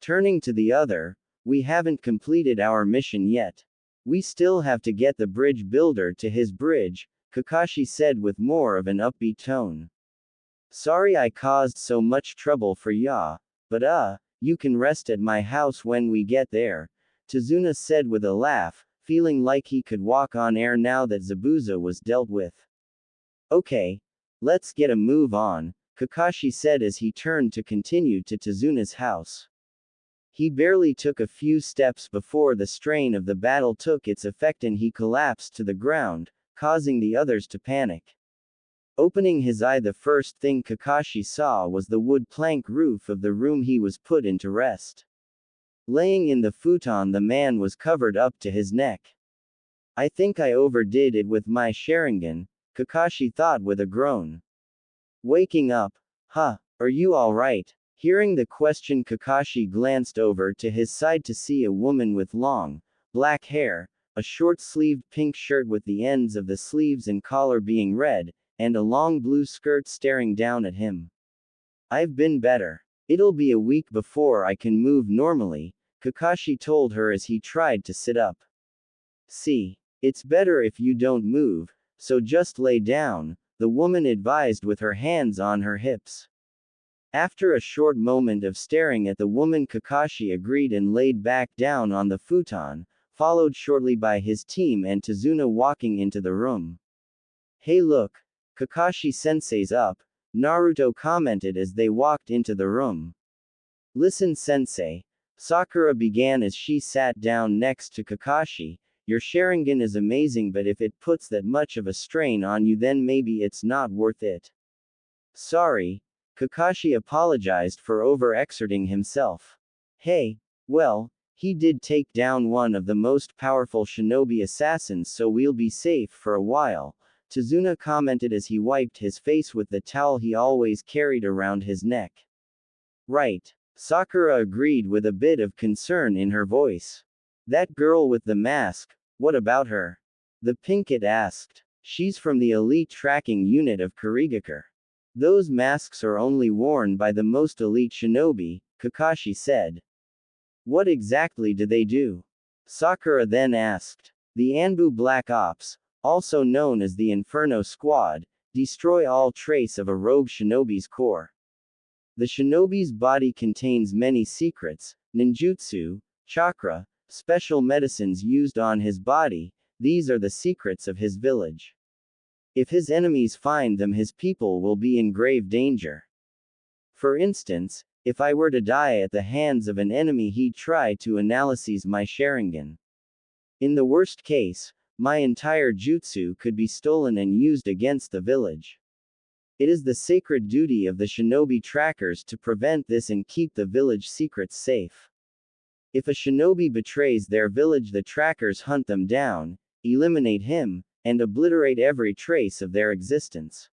Turning to the other, we haven't completed our mission yet. We still have to get the bridge builder to his bridge, Kakashi said with more of an upbeat tone. Sorry I caused so much trouble for ya, but you can rest at my house when we get there, Tsunade said with a laugh, feeling like he could walk on air now that Zabuza was dealt with. Okay, let's get a move on, Kakashi said as he turned to continue to Tsunade's house. He barely took a few steps before the strain of the battle took its effect and he collapsed to the ground, causing the others to panic. Opening his eye, the first thing Kakashi saw was the wood plank roof of the room he was put in to rest. Laying in the futon, the man was covered up to his neck. I think I overdid it with my Sharingan, Kakashi thought with a groan. Waking up, are you alright? Hearing the question, Kakashi glanced over to his side to see a woman with long, black hair, a short-sleeved pink shirt with the ends of the sleeves and collar being red, and a long blue skirt staring down at him. I've been better. It'll be a week before I can move normally, Kakashi told her as he tried to sit up. See, it's better if you don't move, so just lay down, the woman advised with her hands on her hips. After a short moment of staring at the woman, Kakashi agreed and laid back down on the futon, followed shortly by his team and Tsunade walking into the room. Hey look, Kakashi-sensei's up, Naruto commented as they walked into the room. Listen sensei, Sakura began as she sat down next to Kakashi, your Sharingan is amazing, but if it puts that much of a strain on you then maybe it's not worth it. Sorry, Kakashi apologized for overexerting himself. Hey, well, he did take down one of the most powerful shinobi assassins, so we'll be safe for a while, Tsunade commented as he wiped his face with the towel he always carried around his neck. Right, Sakura agreed with a bit of concern in her voice. That girl with the mask, what about her? The Pinkett asked. She's from the elite tracking unit of Kurigakure. Those masks are only worn by the most elite shinobi, Kakashi said. What exactly do they do? Sakura then asked. The Anbu Black Ops, also known as the Inferno Squad, destroy all trace of a rogue shinobi's core. The shinobi's body contains many secrets, ninjutsu, chakra, special medicines used on his body, these are the secrets of his village. If his enemies find them, his people will be in grave danger. For instance, if I were to die at the hands of an enemy, he'd try to analyze my Sharingan. In the worst case, my entire jutsu could be stolen and used against the village. It is the sacred duty of the shinobi trackers to prevent this and keep the village secrets safe. If a shinobi betrays their village, the trackers hunt them down, eliminate him, and obliterate every trace of their existence.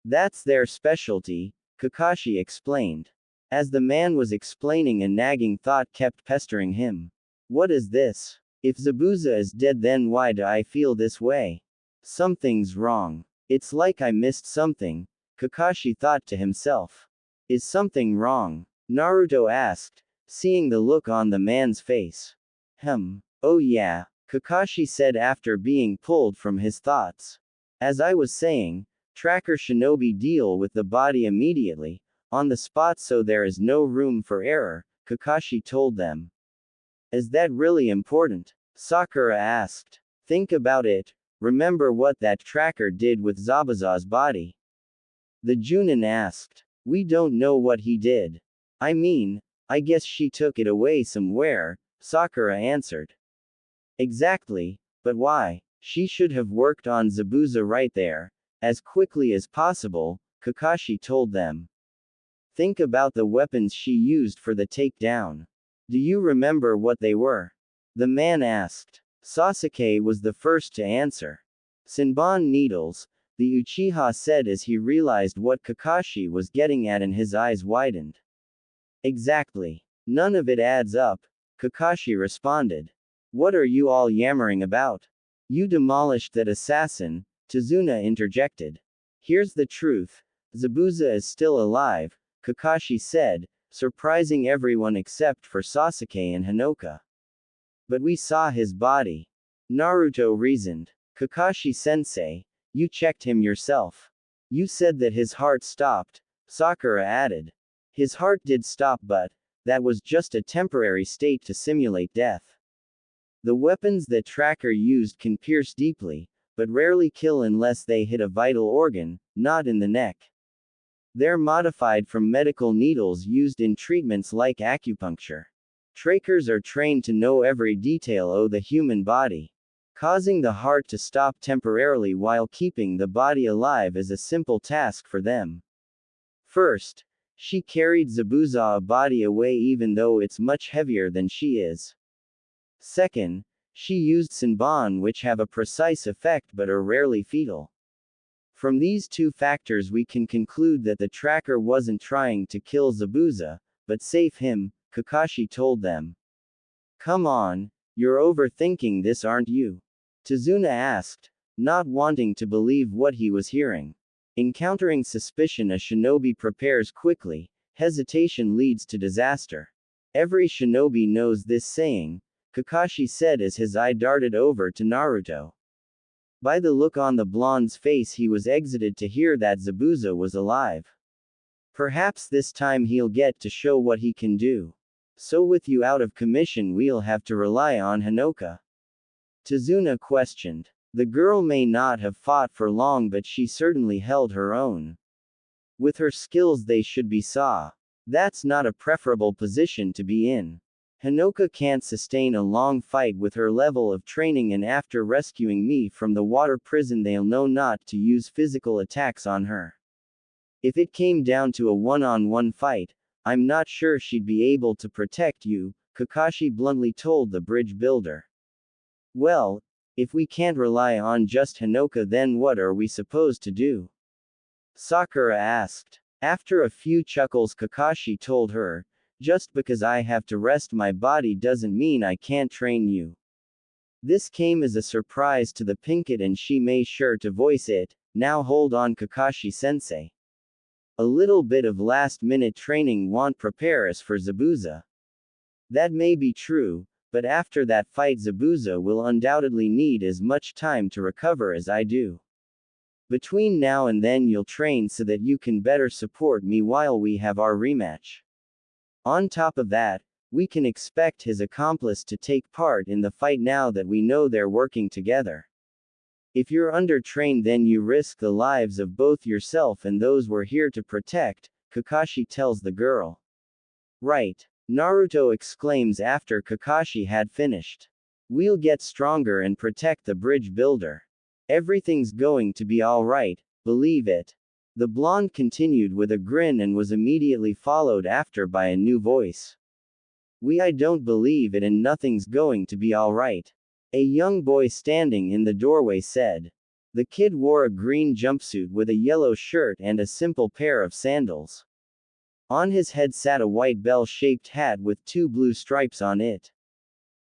That's their specialty, Kakashi explained. As the man was explaining, a nagging thought kept pestering him. What is this? If Zabuza is dead, then why do I feel this way? Something's wrong. It's like I missed something, Kakashi thought to himself. Is something wrong? Naruto asked, seeing the look on the man's face. Oh yeah, Kakashi said after being pulled from his thoughts. As I was saying, tracker shinobi deal with the body immediately, on the spot, so there is no room for error, Kakashi told them. Is that really important? Sakura asked. Think about it, remember what that tracker did with Zabuza's body? The Junin asked. We don't know what he did. I mean, I guess she took it away somewhere, Sakura answered. Exactly, but why? She should have worked on Zabuza right there, as quickly as possible, Kakashi told them. Think about the weapons she used for the takedown. Do you remember what they were? The man asked. Sasuke was the first to answer. Senbon needles, the Uchiha said as he realized what Kakashi was getting at and his eyes widened. Exactly. None of it adds up, Kakashi responded. What are you all yammering about? You demolished that assassin, Tsunade interjected. Here's the truth. Zabuza is still alive, Kakashi said, surprising everyone except for Sasuke and Hinoka. But we saw his body. Naruto reasoned. Kakashi-sensei, you checked him yourself. You said that his heart stopped, Sakura added. His heart did stop, but that was just a temporary state to simulate death. The weapons that tracker used can pierce deeply, but rarely kill unless they hit a vital organ, not in the neck. They're modified from medical needles used in treatments like acupuncture. Trackers are trained to know every detail of the human body. Causing the heart to stop temporarily while keeping the body alive is a simple task for them. First, she carried Zabuza's body away even though it's much heavier than she is. Second, she used Senbon, which have a precise effect but are rarely fatal. From these two factors we can conclude that the tracker wasn't trying to kill Zabuza, but save him, Kakashi told them. Come on, you're overthinking this, aren't you? Tsunade asked, not wanting to believe what he was hearing. Encountering suspicion, a shinobi prepares quickly, Hesitation leads to disaster. Every shinobi knows this saying, Kakashi said as his eye darted over to Naruto. By the look on the blonde's face he was exited to hear that Zabuza was alive. Perhaps this time he'll get to show what he can do. So with you out of commission we'll have to rely on Hinoka. Tazuna questioned. The girl may not have fought for long but she certainly held her own. With her skills they should be saw. That's not a preferable position to be in. Hinoka can't sustain a long fight with her level of training and after rescuing me from the water prison they'll know not to use physical attacks on her. If it came down to a one-on-one fight, I'm not sure she'd be able to protect you, Kakashi bluntly told the bridge builder. Well, if we can't rely on just Hinoka then what are we supposed to do? Sakura asked. After a few chuckles Kakashi told her, just because I have to rest my body doesn't mean I can't train you. This came as a surprise to the Pinkett and she made sure to voice it, now hold on Kakashi-sensei. A little bit of last-minute training won't prepare us for Zabuza. That may be true, but after that fight Zabuza will undoubtedly need as much time to recover as I do. Between now and then you'll train so that you can better support me while we have our rematch. On top of that, we can expect his accomplice to take part in the fight now that we know they're working together. If you're undertrained then you risk the lives of both yourself and those we're here to protect, Kakashi tells the girl. Right. Naruto exclaims after Kakashi had finished. We'll get stronger and protect the bridge builder. Everything's going to be alright, believe it. The blonde continued with a grin and was immediately followed after by a new voice. I don't believe it and nothing's going to be alright. A young boy standing in the doorway said. The kid wore a green jumpsuit with a yellow shirt and a simple pair of sandals. On his head sat a white bell-shaped hat with 2 blue stripes on it.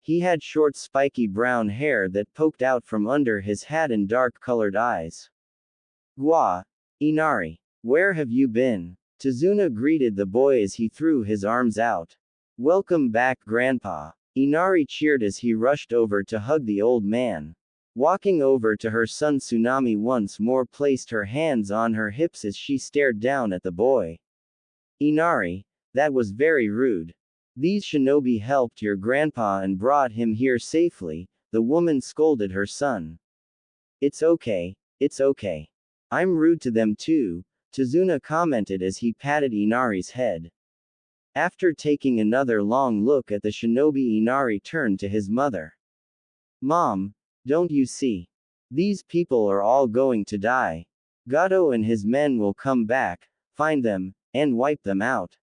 He had short spiky brown hair that poked out from under his hat and dark-colored eyes. Gwa, Inari, where have you been? Tazuna greeted the boy as he threw his arms out. Welcome back, Grandpa. Inari cheered as he rushed over to hug the old man. Walking over to her son Tsunami once more placed her hands on her hips as she stared down at the boy. Inari, that was very rude. These shinobi helped your grandpa and brought him here safely, the woman scolded her son. It's okay, it's okay. I'm rude to them too, Tazuna commented as he patted Inari's head. After taking another long look at the shinobi Inari turned to his mother. Mom, don't you see? These people are all going to die. Gato and his men will come back, find them, and wipe them out.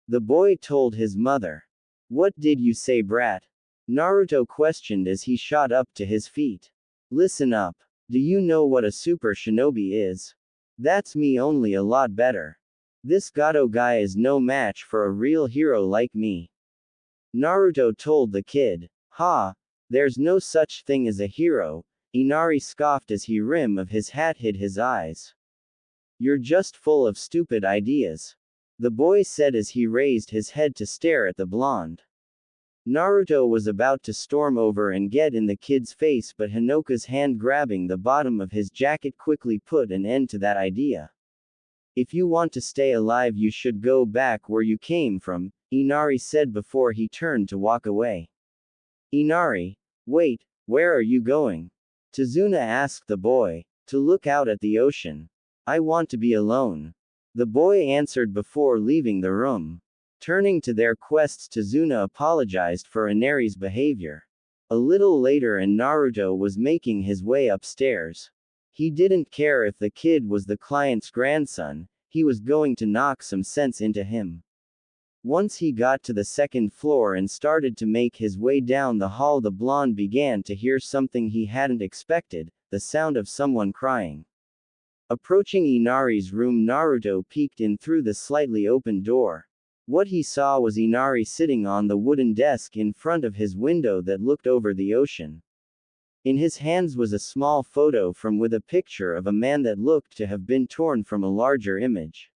The boy told his mother. What did you say, brat? Naruto questioned as he shot up to his feet. Listen up. Do you know what a super shinobi is? That's me only a lot better. This Gato guy is no match for a real hero like me. Naruto told the kid. Ha, there's no such thing as a hero, Inari scoffed as the rim of his hat hid his eyes. You're just full of stupid ideas. The boy said as he raised his head to stare at the blonde. Naruto was about to storm over and get in the kid's face but Hinoka's hand grabbing the bottom of his jacket quickly put an end to that idea. If you want to stay alive you should go back where you came from, Inari said before he turned to walk away. Inari, wait, where are you going? Tazuna asked the boy. To look out at the ocean. I want to be alone. The boy answered before leaving the room. Turning to their quests Tazuna apologized for Inari's behavior. A little later and Naruto was making his way upstairs. He didn't care if the kid was the client's grandson, he was going to knock some sense into him. Once he got to the second floor and started to make his way down the hall the blonde began to hear something he hadn't expected, the sound of someone crying. Approaching Inari's room Naruto peeked in through the slightly open door. What he saw was Inari sitting on the wooden desk in front of his window that looked over the ocean. In his hands was a small photo with a picture of a man that looked to have been torn from a larger image.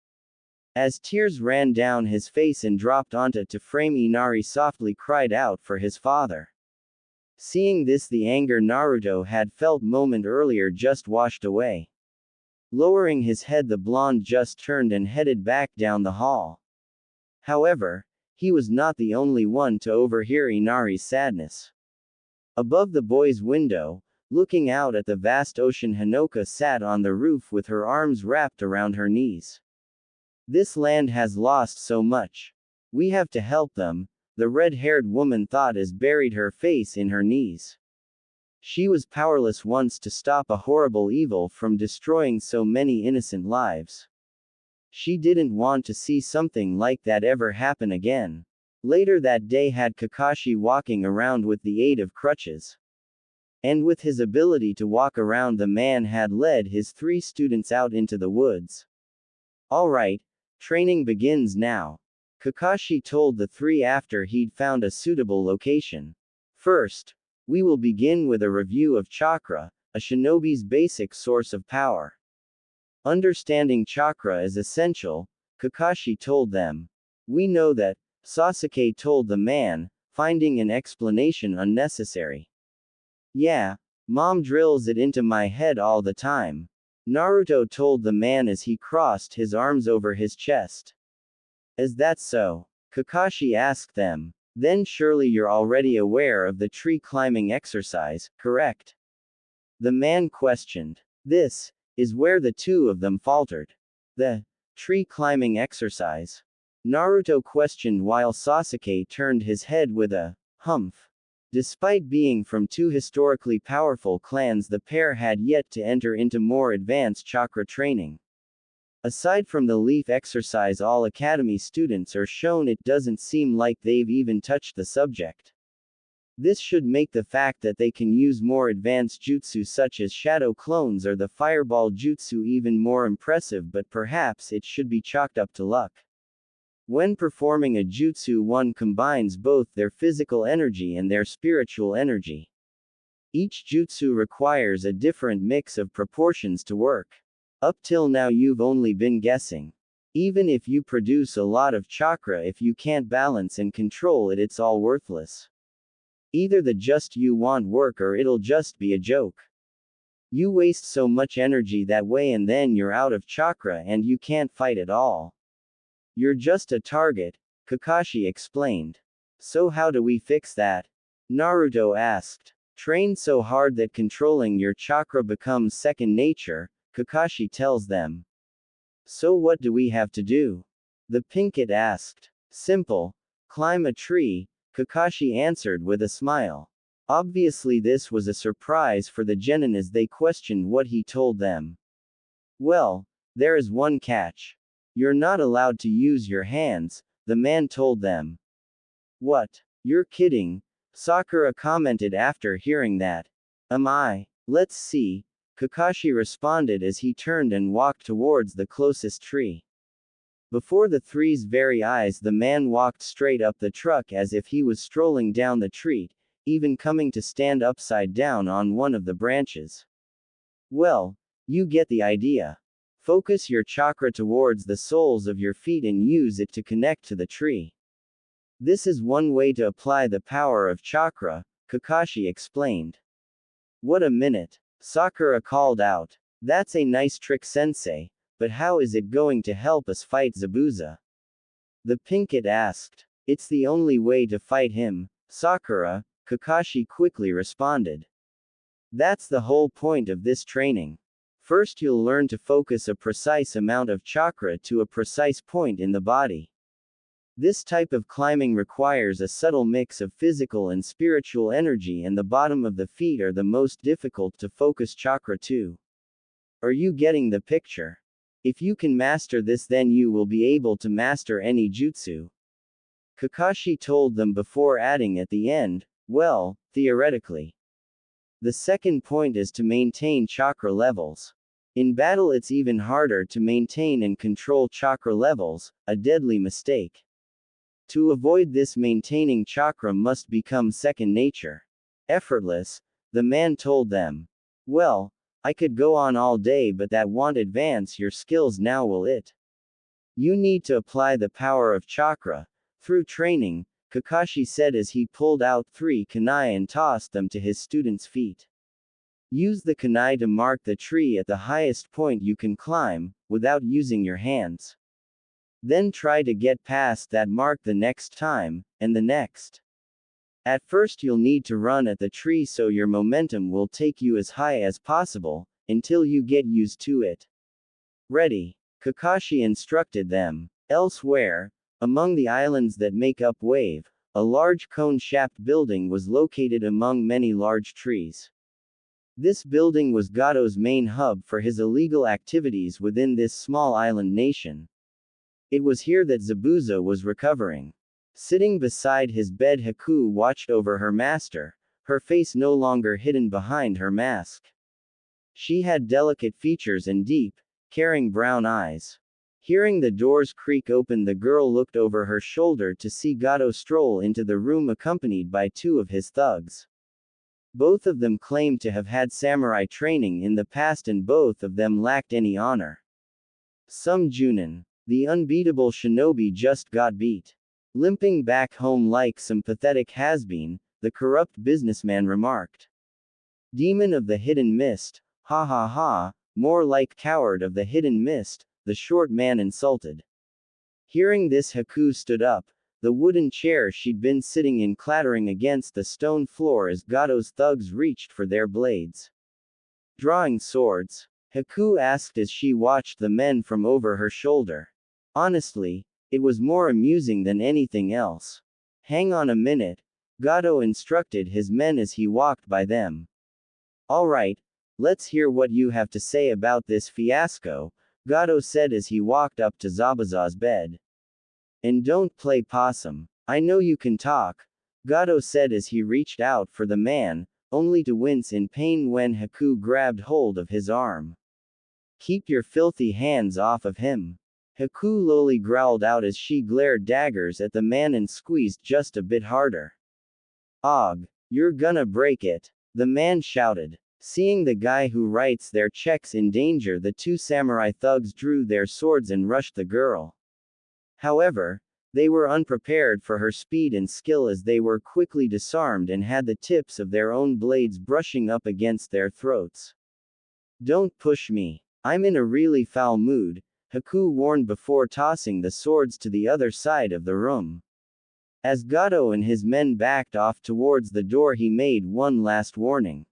As tears ran down his face and dropped onto to frame, Inari softly cried out for his father. Seeing this, the anger Naruto had felt moment earlier just washed away. Lowering his head, the blonde just turned and headed back down the hall. However, he was not the only one to overhear Inari's sadness. Above the boy's window, looking out at the vast ocean, Hanoka sat on the roof with her arms wrapped around her knees. This land has lost so much. We have to help them, the red-haired woman thought as buried her face in her knees. She was powerless once to stop a horrible evil from destroying so many innocent lives. She didn't want to see something like that ever happen again. Later that day had Kakashi walking around with the aid of crutches. And with his ability to walk around, the man had led his 3 students out into the woods. Alright, training begins now. Kakashi told the 3 after he'd found a suitable location. First, we will begin with a review of chakra, a shinobi's basic source of power. Understanding chakra is essential, Kakashi told them. We know that, Sasuke told the man, finding an explanation unnecessary. Yeah, Mom drills it into my head all the time, Naruto told the man as he crossed his arms over his chest. Is that so? Kakashi asked them. Then surely you're already aware of the tree climbing exercise, correct? The man questioned. This is where the 2 of them faltered. The tree climbing exercise? Naruto questioned while Sasuke turned his head with a humph. Despite being from 2 historically powerful clans, the pair had yet to enter into more advanced chakra training. Aside from the leaf exercise all academy students are shown, it doesn't seem like they've even touched the subject. This should make the fact that they can use more advanced jutsu such as shadow clones or the fireball jutsu even more impressive, but perhaps it should be chalked up to luck. When performing a jutsu, one combines both their physical energy and their spiritual energy. Each jutsu requires a different mix of proportions to work. Up till now you've only been guessing. Even if you produce a lot of chakra, if you can't balance and control it, it's all worthless. Either the just you won't work or it'll just be a joke. You waste so much energy that way and then you're out of chakra and you can't fight at all. You're just a target, Kakashi explained. So how do we fix that? Naruto asked. Train so hard that controlling your chakra becomes second nature, Kakashi tells them. So what do we have to do? The pink kid asked. Simple. Climb a tree, Kakashi answered with a smile. Obviously this was a surprise for the genin as they questioned what he told them. Well, there is one catch. You're not allowed to use your hands, the man told them. What? You're kidding, Sakura commented after hearing that. Am I? Let's see, Kakashi responded as he turned and walked towards the closest tree. Before the 3's very eyes, the man walked straight up the truck as if he was strolling down the tree, even coming to stand upside down on one of the branches. Well, you get the idea. Focus your chakra towards the soles of your feet and use it to connect to the tree. This is one way to apply the power of chakra, Kakashi explained. What a minute, Sakura called out. That's a nice trick, sensei, but how is it going to help us fight Zabuza? The pink kid asked. It's the only way to fight him, Sakura, Kakashi quickly responded. That's the whole point of this training. First you'll learn to focus a precise amount of chakra to a precise point in the body. This type of climbing requires a subtle mix of physical and spiritual energy, and the bottom of the feet are the most difficult to focus chakra to. Are you getting the picture? If you can master this, then you will be able to master any jutsu. Kakashi told them before adding at the end, well, theoretically. The second point is to maintain chakra levels. In battle it's even harder to maintain and control chakra levels, a deadly mistake. To avoid this, maintaining chakra must become second nature. Effortless, the man told them. Well, I could go on all day, but that won't advance your skills now, will it? You need to apply the power of chakra. Through training, Kakashi said as he pulled out 3 kunai and tossed them to his students' feet. Use the kunai to mark the tree at the highest point you can climb, without using your hands. Then try to get past that mark the next time, and the next. At first you'll need to run at the tree so your momentum will take you as high as possible, until you get used to it. Ready? Kakashi instructed them. Elsewhere, among the islands that make up Wave, a large cone-shaped building was located among many large trees. This building was Gato's main hub for his illegal activities within this small island nation. It was here that Zabuza was recovering. Sitting beside his bed, Haku watched over her master, her face no longer hidden behind her mask. She had delicate features and deep, caring brown eyes. Hearing the doors creak open, the girl looked over her shoulder to see Gato stroll into the room accompanied by 2 of his thugs. Both of them claimed to have had samurai training in the past and both of them lacked any honor. Some Junin, the unbeatable shinobi, just got beat. Limping back home like some pathetic has-been, the corrupt businessman remarked. Demon of the hidden mist, ha ha ha, more like coward of the hidden mist, the short man insulted. Hearing this, Haku stood up, the wooden chair she'd been sitting in clattering against the stone floor as Gato's thugs reached for their blades. Drawing swords? Haku asked as she watched the men from over her shoulder. Honestly, it was more amusing than anything else. Hang on a minute, Gato instructed his men as he walked by them. Alright, let's hear what you have to say about this fiasco, Gato said as he walked up to Zabuza's bed. And don't play possum. I know you can talk, Gato said as he reached out for the man, only to wince in pain when Haku grabbed hold of his arm. Keep your filthy hands off of him. Haku lowly growled out as she glared daggers at the man and squeezed just a bit harder. Og, you're gonna break it, the man shouted. Seeing the guy who writes their checks in danger, the 2 samurai thugs drew their swords and rushed the girl. However, they were unprepared for her speed and skill as they were quickly disarmed and had the tips of their own blades brushing up against their throats. Don't push me. I'm in a really foul mood, Haku warned before tossing the swords to the other side of the room. As Gato and his men backed off towards the door, he made one last warning.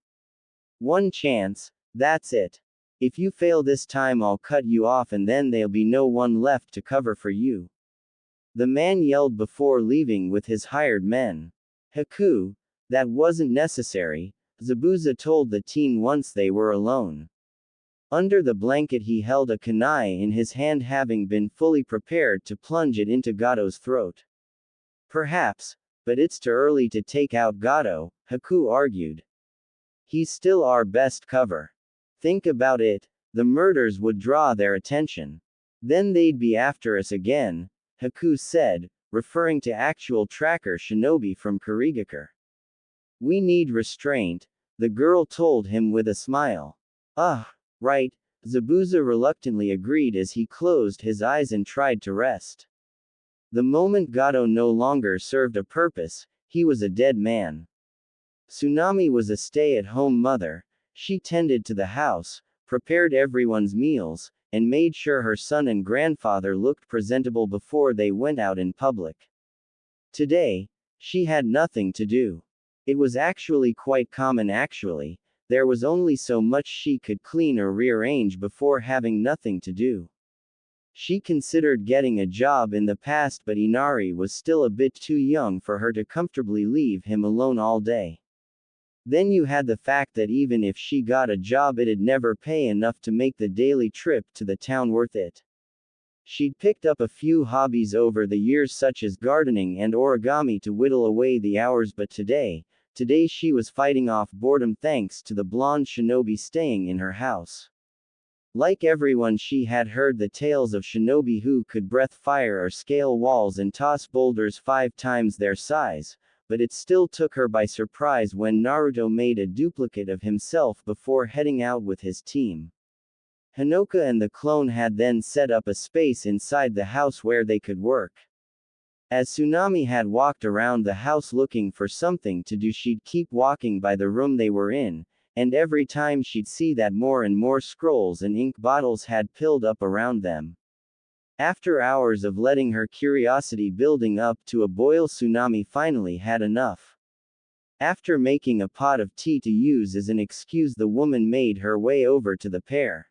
One chance, that's it. If you fail this time, I'll cut you off and then there'll be no one left to cover for you. The man yelled before leaving with his hired men. Haku, that wasn't necessary, Zabuza told the teen once they were alone. Under the blanket he held a kunai in his hand, having been fully prepared to plunge it into Gato's throat. Perhaps, but it's too early to take out Gato, Haku argued. He's still our best cover. Think about it, the murders would draw their attention. Then they'd be after us again, Haku said, referring to actual tracker shinobi from Kurigakure. We need restraint, the girl told him with a smile. Right, Zabuza reluctantly agreed as he closed his eyes and tried to rest. The moment Gato no longer served a purpose, he was a dead man. Tsunade was a stay-at-home mother. She tended to the house, prepared everyone's meals, and made sure her son and grandfather looked presentable before they went out in public. Today, she had nothing to do. It was actually quite common. There was only so much she could clean or rearrange before having nothing to do. She considered getting a job in the past, but Inari was still a bit too young for her to comfortably leave him alone all day. Then you had the fact that even if she got a job, it'd never pay enough to make the daily trip to the town worth it. She'd picked up a few hobbies over the years, such as gardening and origami, to whittle away the hours, but today she was fighting off boredom thanks to the blonde shinobi staying in her house. Like everyone, she had heard the tales of shinobi who could breath fire or scale walls and toss boulders 5 times their size, but it still took her by surprise when Naruto made a duplicate of himself before heading out with his team. Hanoka and the clone had then set up a space inside the house where they could work. As Tsunade had walked around the house looking for something to do, she'd keep walking by the room they were in, and every time she'd see that more and more scrolls and ink bottles had piled up around them. After hours of letting her curiosity building up to a boil, Tsunade finally had enough. After making a pot of tea to use as an excuse, the woman made her way over to the pair.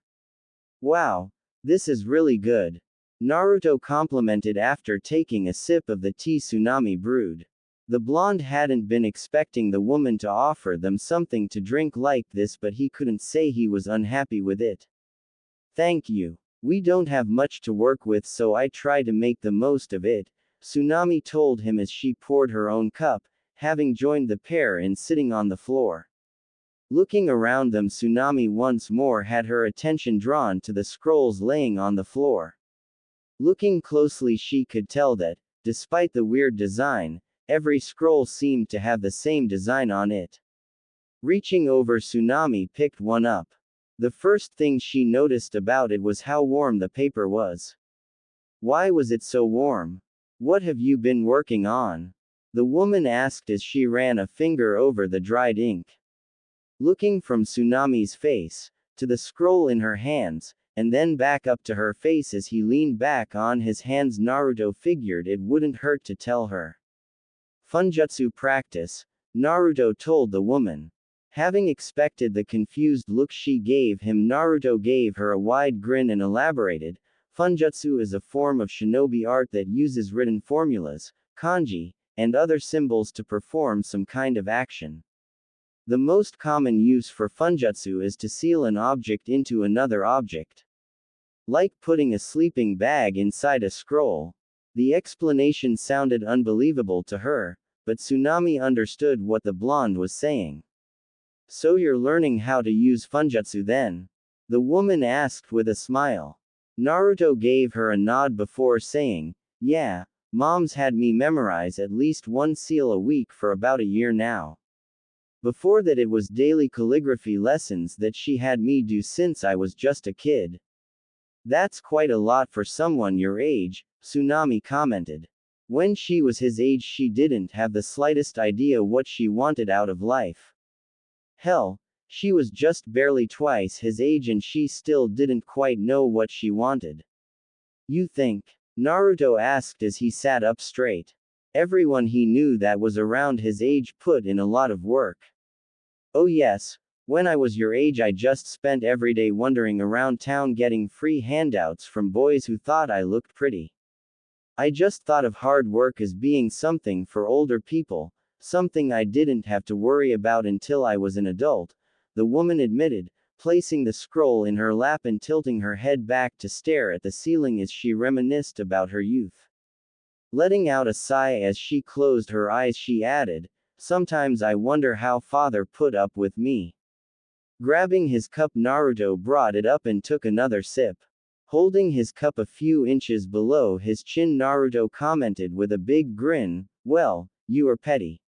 "Wow, this is really good," Naruto complimented after taking a sip of the tea Tsunade brewed. The blonde hadn't been expecting the woman to offer them something to drink like this, but he couldn't say he was unhappy with it. "Thank you. We don't have much to work with, so I try to make the most of it," Tsunade told him as she poured her own cup, having joined the pair in sitting on the floor. Looking around them, Tsunade once more had her attention drawn to the scrolls laying on the floor. Looking closely, she could tell that, despite the weird design, every scroll seemed to have the same design on it. Reaching over, Tsunade picked one up. The first thing she noticed about it was how warm the paper was. "Why was it so warm? What have you been working on?" the woman asked as she ran a finger over the dried ink. Looking from Tsunade's face, to the scroll in her hands, and then back up to her face as he leaned back on his hands, Naruto figured it wouldn't hurt to tell her. "Funjutsu practice," Naruto told the woman. Having expected the confused look she gave him, Naruto gave her a wide grin and elaborated, "Funjutsu is a form of shinobi art that uses written formulas, kanji, and other symbols to perform some kind of action. The most common use for funjutsu is to seal an object into another object. Like putting a sleeping bag inside a scroll." The explanation sounded unbelievable to her, but Tsunade understood what the blonde was saying. "So you're learning how to use funjutsu then?" the woman asked with a smile. Naruto gave her a nod before saying, "Yeah, Mom's had me memorize at least one seal a week for about a year now. Before that it was daily calligraphy lessons that she had me do since I was just a kid." "That's quite a lot for someone your age," Tsunade commented. When she was his age, she didn't have the slightest idea what she wanted out of life. Hell, she was just barely twice his age and she still didn't quite know what she wanted. "You think?" Naruto asked as he sat up straight. Everyone he knew that was around his age put in a lot of work. "Oh yes, when I was your age I just spent every day wandering around town getting free handouts from boys who thought I looked pretty. I just thought of hard work as being something for older people, something I didn't have to worry about until I was an adult," the woman admitted, placing the scroll in her lap and tilting her head back to stare at the ceiling as she reminisced about her youth. Letting out a sigh as she closed her eyes, she added, "Sometimes I wonder how father put up with me." Grabbing his cup, Naruto brought it up and took another sip. Holding his cup a few inches below his chin, Naruto commented with a big grin, "Well, you are petty."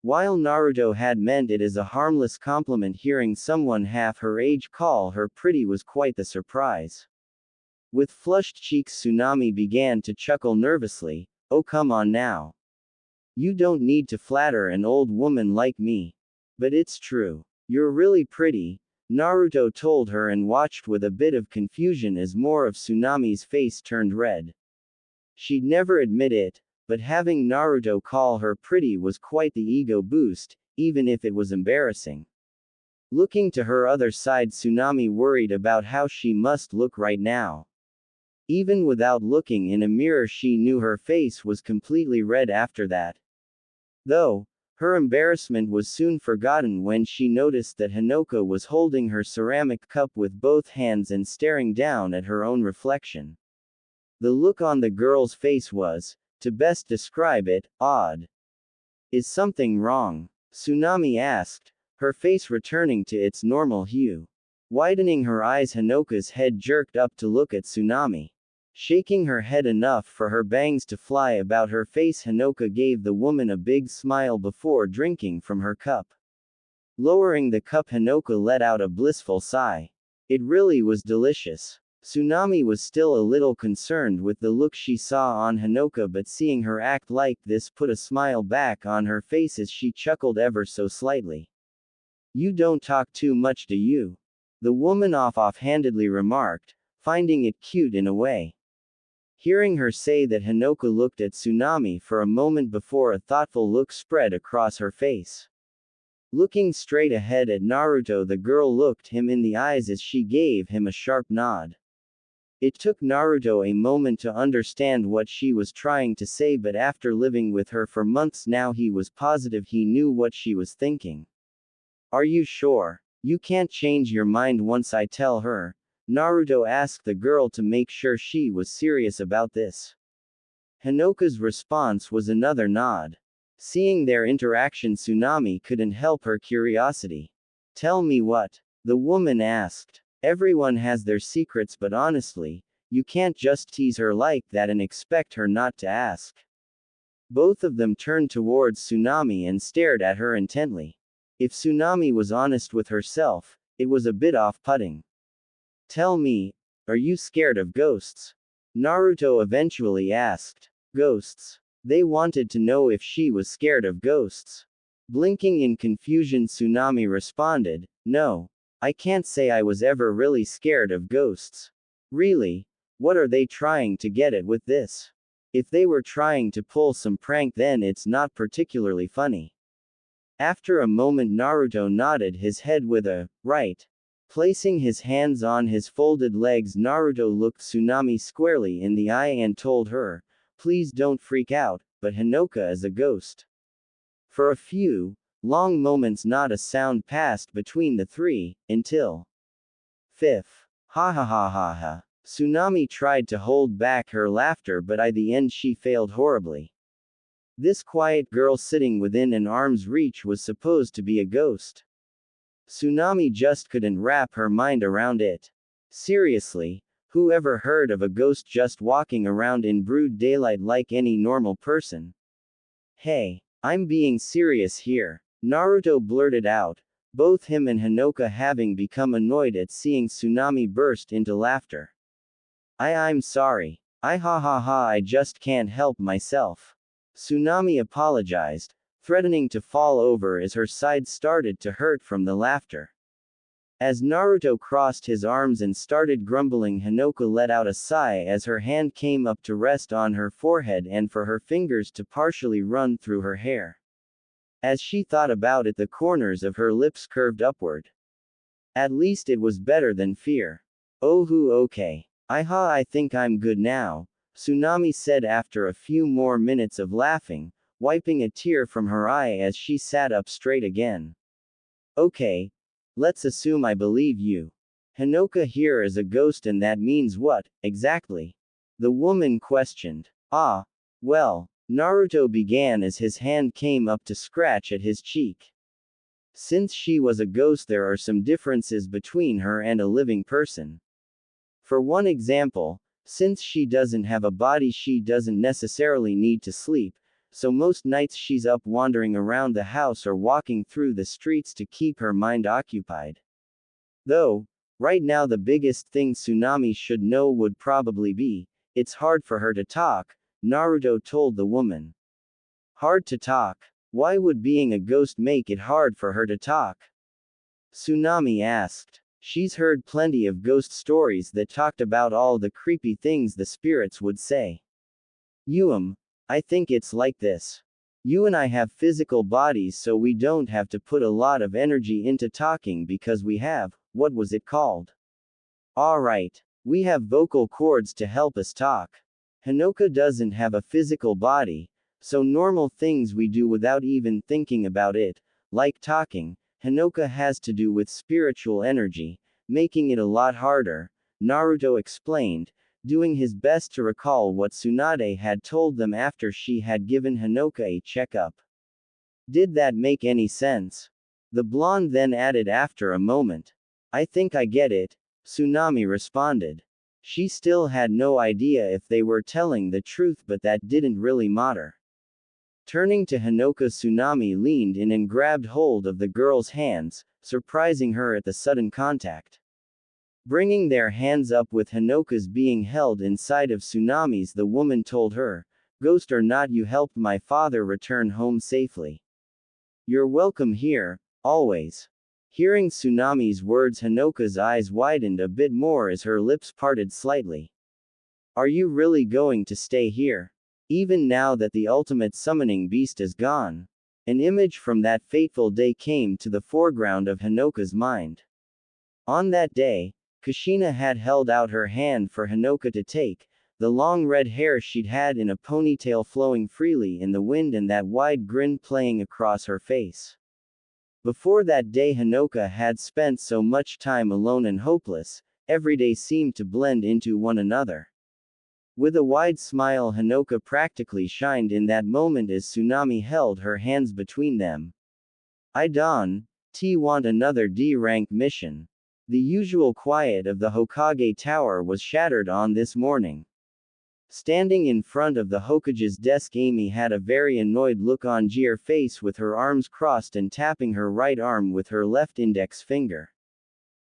While Naruto had meant it as a harmless compliment, hearing someone half her age call her pretty was quite the surprise. With flushed cheeks, Tsunade began to chuckle nervously, "Oh come on now. You don't need to flatter an old woman like me. But it's true. You're really pretty," Naruto told her and watched with a bit of confusion as more of Tsunade's face turned red. She'd never admit it, but having Naruto call her pretty was quite the ego boost, even if it was embarrassing. Looking to her other side, Tsunade worried about how she must look right now. Even without looking in a mirror, she knew her face was completely red after that. Though, her embarrassment was soon forgotten when she noticed that Hanoka was holding her ceramic cup with both hands and staring down at her own reflection. The look on the girl's face was, to best describe it, odd. "Is something wrong?" Tsunade asked, her face returning to its normal hue. Widening her eyes, Hanoka's head jerked up to look at Tsunade. Shaking her head enough for her bangs to fly about her face, Hanoka gave the woman a big smile before drinking from her cup. Lowering the cup, Hanoka let out a blissful sigh. It really was delicious. Tsunade was still a little concerned with the look she saw on Hanoka, but seeing her act like this put a smile back on her face as she chuckled ever so slightly. You don't talk too much, do you? The woman offhandedly remarked, finding it cute in a way. Hearing her say that, Hanoka looked at Tsunade for a moment before a thoughtful look spread across her face. Looking straight ahead at Naruto, the girl looked him in the eyes as she gave him a sharp nod. It took Naruto a moment to understand what she was trying to say, but after living with her for months now, he was positive he knew what she was thinking. Are you sure? You can't change your mind once I tell her? Naruto asked the girl to make sure she was serious about this. Hanoka's response was another nod. Seeing their interaction, Tsunade couldn't help her curiosity. Tell me what? The woman asked. Everyone has their secrets, but honestly, you can't just tease her like that and expect her not to ask. Both of them turned towards Tsunade and stared at her intently. If Tsunade was honest with herself, it was a bit off-putting. Tell me, are you scared of ghosts? Naruto eventually asked. Ghosts? They wanted to know if she was scared of ghosts. Blinking in confusion, Tsunade responded, No, I can't say I was ever really scared of ghosts. Really? What are they trying to get at with this? If they were trying to pull some prank, then it's not particularly funny. After a moment, Naruto nodded his head with a, right. Placing his hands on his folded legs, Naruto looked Tsunade squarely in the eye and told her, Please don't freak out, but Hanoka is a ghost. For a few long moments, not a sound passed between the three, until. Fifth. Ha ha ha ha ha. Tsunade tried to hold back her laughter, but at the end she failed horribly. This quiet girl sitting within an arm's reach was supposed to be a ghost. Tsunade just couldn't wrap her mind around it. Seriously, who ever heard of a ghost just walking around in broad daylight like any normal person? Hey, I'm being serious here, Naruto blurted out, both him and Hanoka having become annoyed at seeing Tsunade burst into laughter. I'm sorry. Ha ha ha, I just can't help myself. Tsunade apologized, threatening to fall over as her side started to hurt from the laughter. As Naruto crossed his arms and started grumbling, Hanoka let out a sigh as her hand came up to rest on her forehead and for her fingers to partially run through her hair. As she thought about it, the corners of her lips curved upward. At least it was better than fear. Oh, okay. I think I'm good now, Tsunade said after a few more minutes of laughing, wiping a tear from her eye as she sat up straight again. Okay. Let's assume I believe you. Hanoka here is a ghost, and that means what, exactly? The woman questioned. Well, Naruto began as his hand came up to scratch at his cheek. Since she was a ghost, there are some differences between her and a living person. For one example, since she doesn't have a body, she doesn't necessarily need to sleep, so most nights she's up wandering around the house or walking through the streets to keep her mind occupied. Though, right now the biggest thing Tsunade should know would probably be, it's hard for her to talk, Naruto told the woman. Hard to talk? Why would being a ghost make it hard for her to talk? Tsunade asked. She's heard plenty of ghost stories that talked about all the creepy things the spirits would say. I think it's like this. You and I have physical bodies, so we don't have to put a lot of energy into talking because we have, what was it called? Alright. We have vocal cords to help us talk. Hanoka doesn't have a physical body, so normal things we do without even thinking about it, like talking, Hanoka has to do with spiritual energy, making it a lot harder, Naruto explained, doing his best to recall what Tsunade had told them after she had given Hanoka a checkup. Did that make any sense? The blonde then added after a moment. I think I get it, Tsunade responded. She still had no idea if they were telling the truth, but that didn't really matter. Turning to Hanoka, Tsunade leaned in and grabbed hold of the girl's hands, surprising her at the sudden contact. Bringing their hands up with Hanoka's being held inside of Tsunami's, the woman told her, "Ghost or not, you helped my father return home safely. You're welcome here, always." Hearing Tsunami's words, Hanoka's eyes widened a bit more as her lips parted slightly. "Are you really going to stay here? Even now that the ultimate summoning beast is gone?" An image from that fateful day came to the foreground of Hanoka's mind. On that day, Kushina had held out her hand for Hanoka to take, the long red hair she'd had in a ponytail flowing freely in the wind and that wide grin playing across her face. Before that day, Hanoka had spent so much time alone and hopeless, every day seemed to blend into one another. With a wide smile, Hanoka practically shined in that moment as Tsunami held her hands between them. "I don't want another D-rank mission." The usual quiet of the Hokage Tower was shattered on this morning. Standing in front of the Hokage's desk, Amy had a very annoyed look on her face with her arms crossed and tapping her right arm with her left index finger.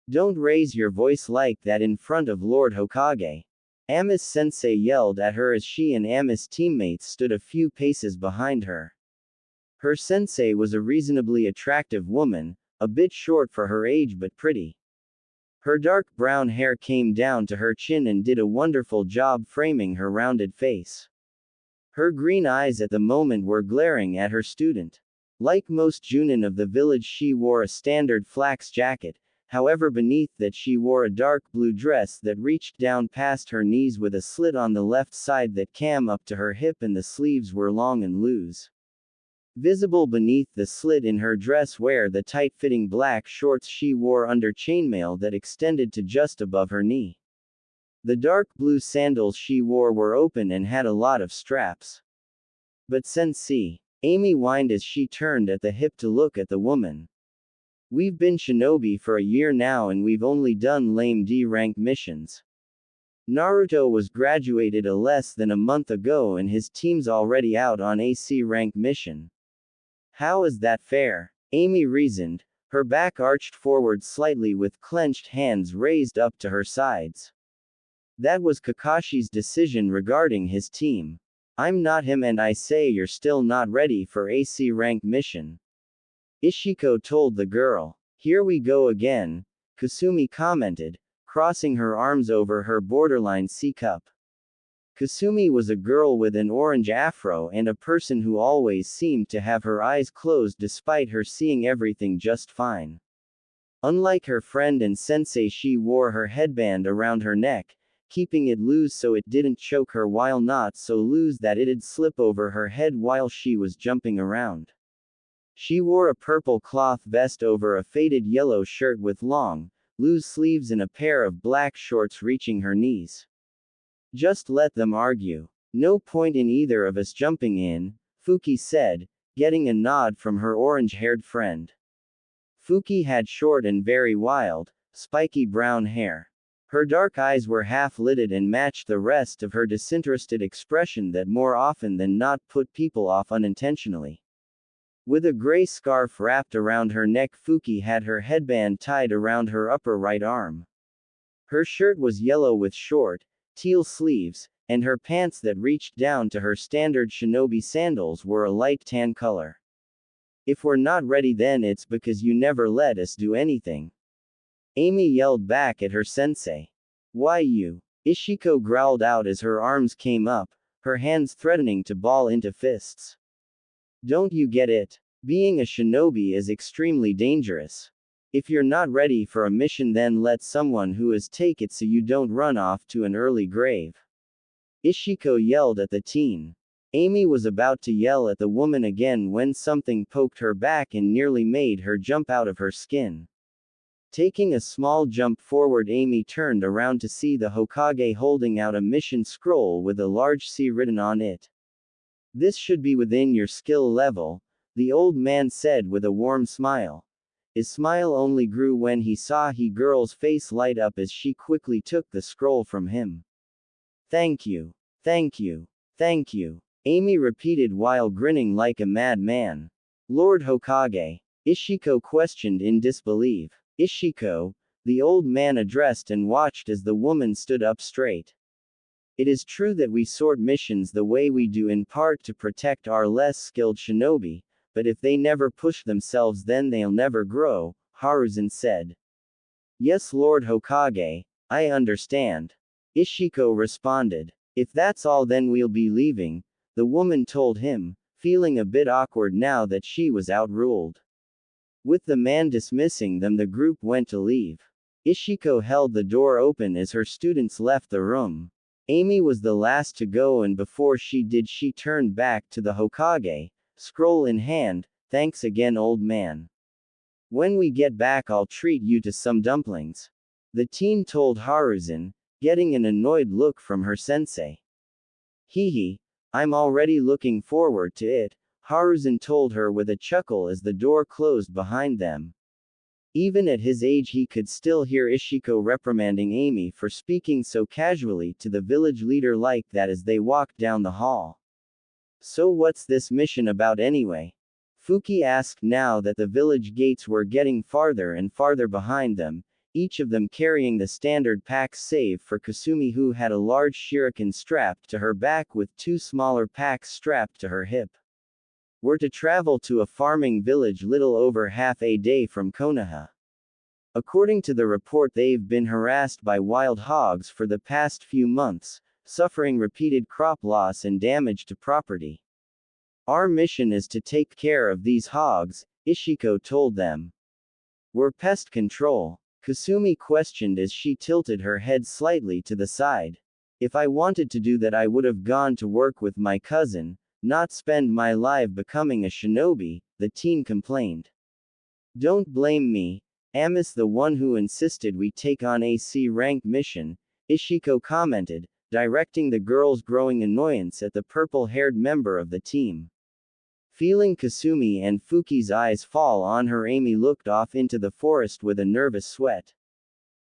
"Don't raise your voice like that in front of Lord Hokage." Ami's sensei yelled at her as she and Ami's teammates stood a few paces behind her. Her sensei was a reasonably attractive woman, a bit short for her age but pretty. Her dark brown hair came down to her chin and did a wonderful job framing her rounded face. Her green eyes at the moment were glaring at her student. Like most Junin of the village, she wore a standard flax jacket, however beneath that she wore a dark blue dress that reached down past her knees with a slit on the left side that came up to her hip, and the sleeves were long and loose. Visible beneath the slit in her dress were the tight-fitting black shorts she wore under chainmail that extended to just above her knee. The dark blue sandals she wore were open and had a lot of straps. "But Sensei," Amy whined as she turned at the hip to look at the woman. "We've been shinobi for a year now and we've only done lame D-rank missions. Naruto was graduated less than a month ago and his team's already out on a C-rank mission. How is that fair?" Amy reasoned, her back arched forward slightly with clenched hands raised up to her sides. "That was Kakashi's decision regarding his team. I'm not him and I say you're still not ready for a C-rank mission." Ishiko told the girl. "Here we go again," Kasumi commented, crossing her arms over her borderline C cup. Kasumi was a girl with an orange afro and a person who always seemed to have her eyes closed despite her seeing everything just fine. Unlike her friend and sensei, she wore her headband around her neck, keeping it loose so it didn't choke her while not so loose that it'd slip over her head while she was jumping around. She wore a purple cloth vest over a faded yellow shirt with long, loose sleeves and a pair of black shorts reaching her knees. "Just let them argue. No point in either of us jumping in," Fuki said, getting a nod from her orange-haired friend. Fuki had short and very wild, spiky brown hair. Her dark eyes were half-lidded and matched the rest of her disinterested expression that more often than not put people off unintentionally. With a gray scarf wrapped around her neck, Fuki had her headband tied around her upper right arm. Her shirt was yellow with short, teal sleeves, and her pants that reached down to her standard shinobi sandals were a light tan color. "If we're not ready, then it's because you never let us do anything." Amy yelled back at her sensei. "Why you?" Ishiko growled out as her arms came up, her hands threatening to ball into fists. "Don't you get it? Being a shinobi is extremely dangerous. If you're not ready for a mission, then let someone who is take it so you don't run off to an early grave." Ishiko yelled at the teen. Amy was about to yell at the woman again when something poked her back and nearly made her jump out of her skin. Taking a small jump forward, Amy turned around to see the Hokage holding out a mission scroll with a large C written on it. "This should be within your skill level," the old man said with a warm smile. His smile only grew when he saw the girl's face light up as she quickly took the scroll from him. "Thank you. Thank you. Thank you," Amy repeated while grinning like a madman. "Lord Hokage?" Ishiko questioned in disbelief. "Ishiko, The old man addressed and watched as the woman stood up straight. It is true that we sort missions the way we do in part to protect our less skilled shinobi, but if they never push themselves then they'll never grow, Haruzen said. Yes, Lord Hokage, I understand. Ishiko responded. If that's all then we'll be leaving, the woman told him, feeling a bit awkward now that she was outruled. With the man dismissing them, the group went to leave. Ishiko held the door open as her students left the room. Amy was the last to go, and before she did she turned back to the Hokage, scroll in hand. Thanks again, old man. When we get back I'll treat you to some dumplings. The teen told Haruzen, getting an annoyed look from her sensei. Hee, I'm already looking forward to it, Haruzen told her with a chuckle as the door closed behind them. Even at his age he could still hear Ishiko reprimanding Amy for speaking so casually to the village leader like that as they walked down the hall. So what's this mission about anyway? Fuki asked now that the village gates were getting farther and farther behind them, each of them carrying the standard packs save for Kasumi, who had a large shuriken strapped to her back with two smaller packs strapped to her hip. We're to travel to a farming village little over half a day from Konoha. According to the report, they've been harassed by wild hogs for the past few months, suffering repeated crop loss and damage to property. Our mission is to take care of these hogs, Ishiko told them. We're pest control, Kasumi questioned as she tilted her head slightly to the side. If I wanted to do that I would have gone to work with my cousin, not spend my life becoming a shinobi, the teen complained. Don't blame me, Amos the one who insisted we take on a C-rank mission, Ishiko commented, directing the girl's growing annoyance at the purple-haired member of the team. Feeling Kasumi and Fuki's eyes fall on her, Amy looked off into the forest with a nervous sweat.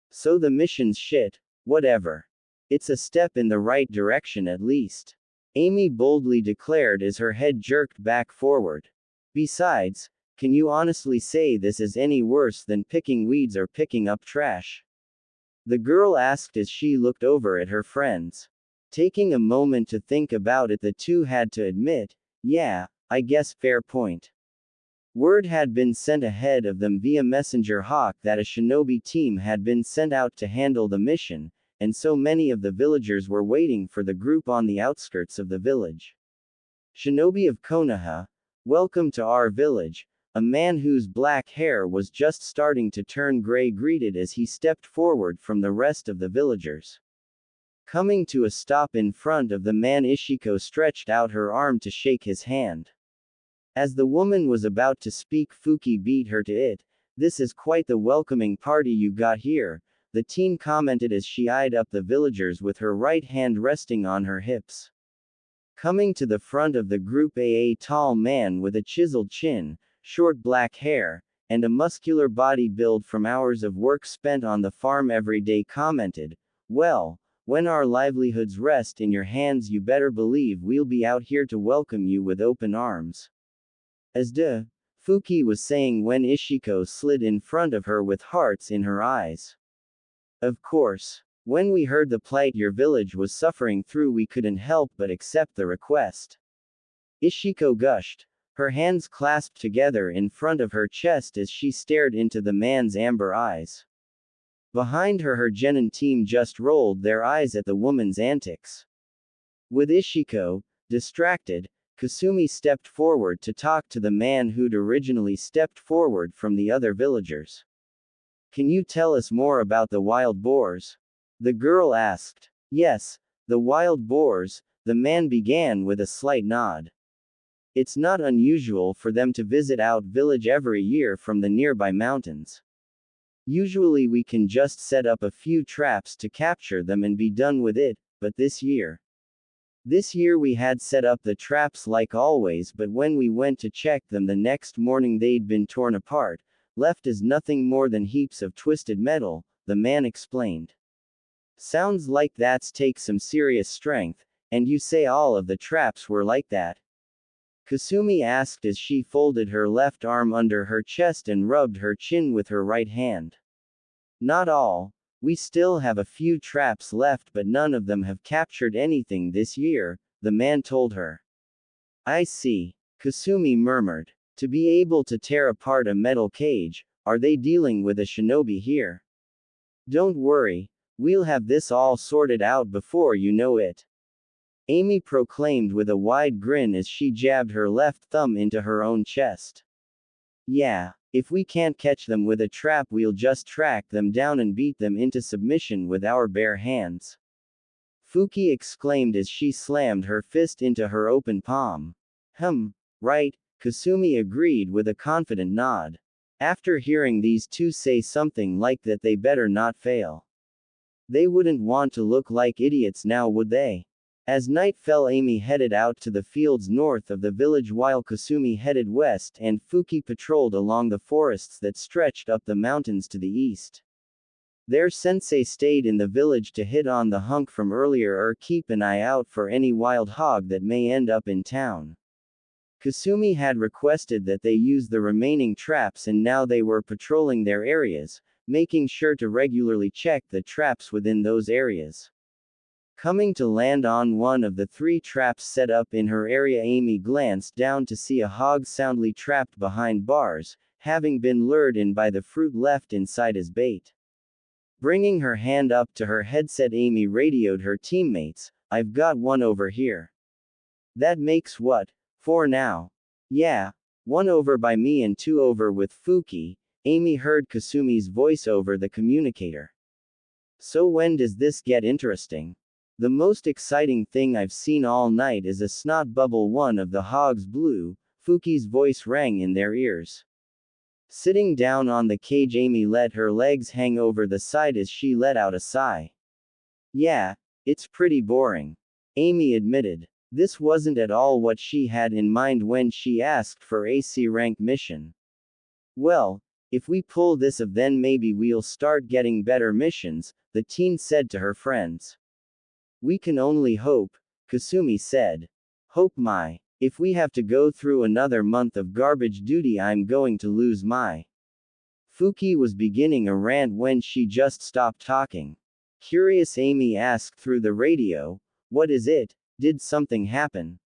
So the mission's shit, whatever. It's a step in the right direction at least, Amy boldly declared as her head jerked back forward. Besides, can you honestly say this is any worse than picking weeds or picking up trash? The girl asked as she looked over at her friends. Taking a moment to think about it, the two had to admit, yeah, I guess fair point. Word had been sent ahead of them via Messenger Hawk that a shinobi team had been sent out to handle the mission, and so many of the villagers were waiting for the group on the outskirts of the village. Shinobi of Konoha, welcome to our village, a man whose black hair was just starting to turn gray greeted as he stepped forward from the rest of the villagers. Coming to a stop in front of the man, Ishiko stretched out her arm to shake his hand. As the woman was about to speak, Fuki beat her to it. This is quite the welcoming party you got here, the teen commented as she eyed up the villagers with her right hand resting on her hips. Coming to the front of the group, a tall man with a chiseled chin, short black hair, and a muscular body build from hours of work spent on the farm every day commented, well, when our livelihoods rest in your hands you better believe we'll be out here to welcome you with open arms. Fuki was saying when Ishiko slid in front of her with hearts in her eyes. Of course. When we heard the plight your village was suffering through we couldn't help but accept the request. Ishiko gushed, her hands clasped together in front of her chest as she stared into the man's amber eyes. Behind her, her genin team just rolled their eyes at the woman's antics. With Ishiko distracted, Kasumi stepped forward to talk to the man who'd originally stepped forward from the other villagers. Can you tell us more about the wild boars? The girl asked. Yes, the wild boars, the man began with a slight nod. It's not unusual for them to visit our village every year from the nearby mountains. Usually we can just set up a few traps to capture them and be done with it, but this year we had set up the traps like always, but when we went to check them the next morning they'd been torn apart, left as nothing more than heaps of twisted metal, the man explained. Sounds like that's take some serious strength, and you say all of the traps were like that? Kasumi asked as she folded her left arm under her chest and rubbed her chin with her right hand. Not all. We still have a few traps left, but none of them have captured anything this year, the man told her. I see. Kasumi murmured. To be able to tear apart a metal cage, are they dealing with a shinobi here? Don't worry, we'll have this all sorted out before you know it. Amy proclaimed with a wide grin as she jabbed her left thumb into her own chest. Yeah, if we can't catch them with a trap, we'll just track them down and beat them into submission with our bare hands. Fuki exclaimed as she slammed her fist into her open palm. Right, Kasumi agreed with a confident nod. After hearing these two say something like that, they better not fail. They wouldn't want to look like idiots now, would they? As night fell, Amy headed out to the fields north of the village while Kasumi headed west and Fuki patrolled along the forests that stretched up the mountains to the east. Their sensei stayed in the village to hit on the hunk from earlier or keep an eye out for any wild hog that may end up in town. Kasumi had requested that they use the remaining traps, and now they were patrolling their areas, making sure to regularly check the traps within those areas. Coming to land on one of the 3 traps set up in her area, Amy glanced down to see a hog soundly trapped behind bars, having been lured in by the fruit left inside as bait. Bringing her hand up to her headset, Amy radioed her teammates, "I've got one over here." That makes what? 4 now. Yeah. 1 over by me and 2 over with Fuki, Amy heard Kasumi's voice over the communicator. So when does this get interesting? The most exciting thing I've seen all night is a snot bubble. One of the hogs blew, Fuki's voice rang in their ears. Sitting down on the cage, Amy let her legs hang over the side as she let out a sigh. Yeah, it's pretty boring. Amy admitted. This wasn't at all what she had in mind when she asked for a C rank mission. Well, if we pull this off, then maybe we'll start getting better missions, the teen said to her friends. We can only hope, Kasumi said. Hope my. If we have to go through another month of garbage duty, I'm going to lose my. Fuki was beginning a rant when she just stopped talking. Curious, Amy asked through the radio, "What is it? Did something happen?"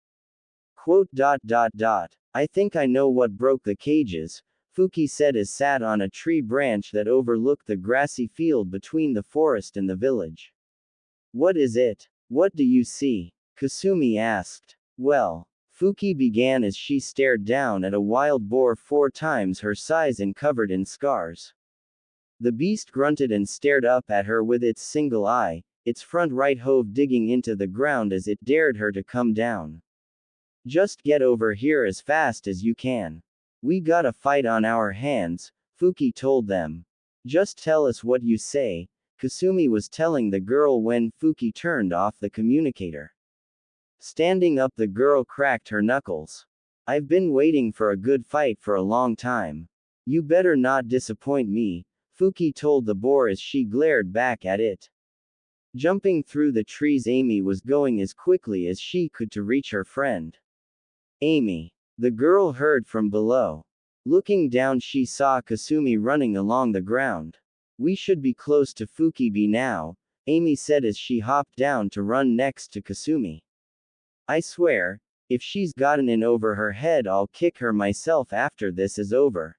I think I know what broke the cages, Fuki said as sat on a tree branch that overlooked the grassy field between the forest and the village. What is it? What do you see? Kasumi asked. Well, Fuki began as she stared down at a wild boar 4 times her size and covered in scars. The beast grunted and stared up at her with its single eye, its front right hoof digging into the ground as it dared her to come down. Just get over here as fast as you can. We got a fight on our hands, Fuki told them. Just tell us what you say, Kasumi was telling the girl when Fuki turned off the communicator. Standing up, the girl cracked her knuckles. I've been waiting for a good fight for a long time. You better not disappoint me, Fuki told the boar as she glared back at it. Jumping through the trees, Amy was going as quickly as she could to reach her friend. Amy. The girl heard from below. Looking down, she saw Kasumi running along the ground. We should be close to Fuki by now, Amy said as she hopped down to run next to Kasumi. I swear, if she's gotten in over her head, I'll kick her myself after this is over.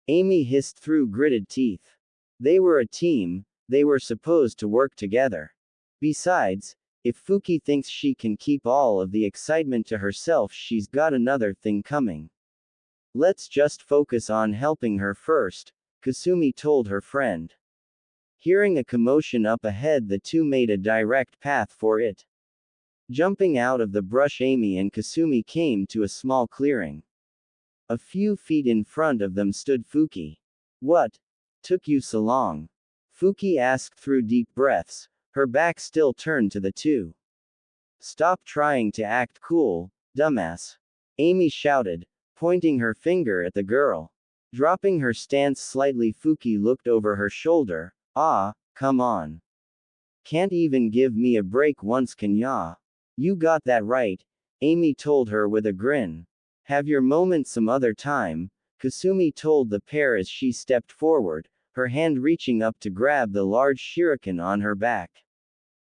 Amy hissed through gritted teeth. They were a team, they were supposed to work together. Besides, if Fuki thinks she can keep all of the excitement to herself, she's got another thing coming. Let's just focus on helping her first, Kasumi told her friend. Hearing a commotion up ahead, the two made a direct path for it. Jumping out of the brush, Amy and Kasumi came to a small clearing. A few feet in front of them stood Fuki. What took you so long? Fuki asked through deep breaths, her back still turned to the two. Stop trying to act cool, dumbass, Amy shouted, pointing her finger at the girl. Dropping her stance slightly, Fuki looked over her shoulder. Ah, come on. Can't even give me a break once, can ya? You got that right, Amy told her with a grin. Have your moment some other time, Kasumi told the pair as she stepped forward, her hand reaching up to grab the large shuriken on her back.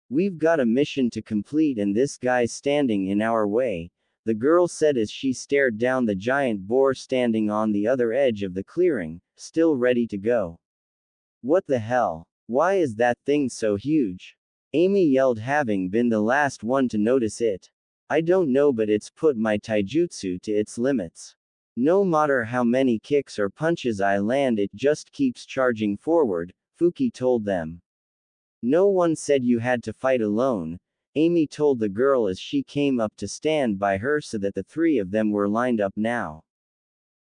"We've got a mission to complete and this guy's standing in our way," the girl said as she stared down the giant boar standing on the other edge of the clearing, still ready to go. "What the hell? Why is that thing so huge?" Amy yelled, having been the last one to notice it. "I don't know, but it's put my taijutsu to its limits. No matter how many kicks or punches I land, it just keeps charging forward," Fuki told them. "No one said you had to fight alone," Amy told the girl as she came up to stand by her so that the three of them were lined up now.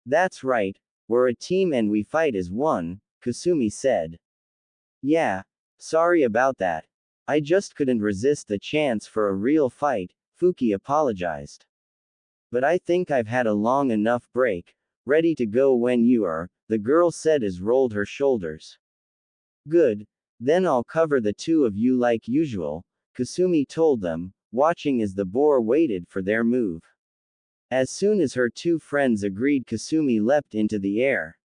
"That's right, we're a team and we fight as one," Kasumi said. "Yeah, sorry about that. I just couldn't resist the chance for a real fight," Fuki apologized. "But I think I've had a long enough break, ready to go when you are," the girl said as rolled her shoulders. "Good. Then I'll cover the two of you like usual," Kasumi told them, watching as the boar waited for their move. As soon as her two friends agreed, Kasumi leapt into the air.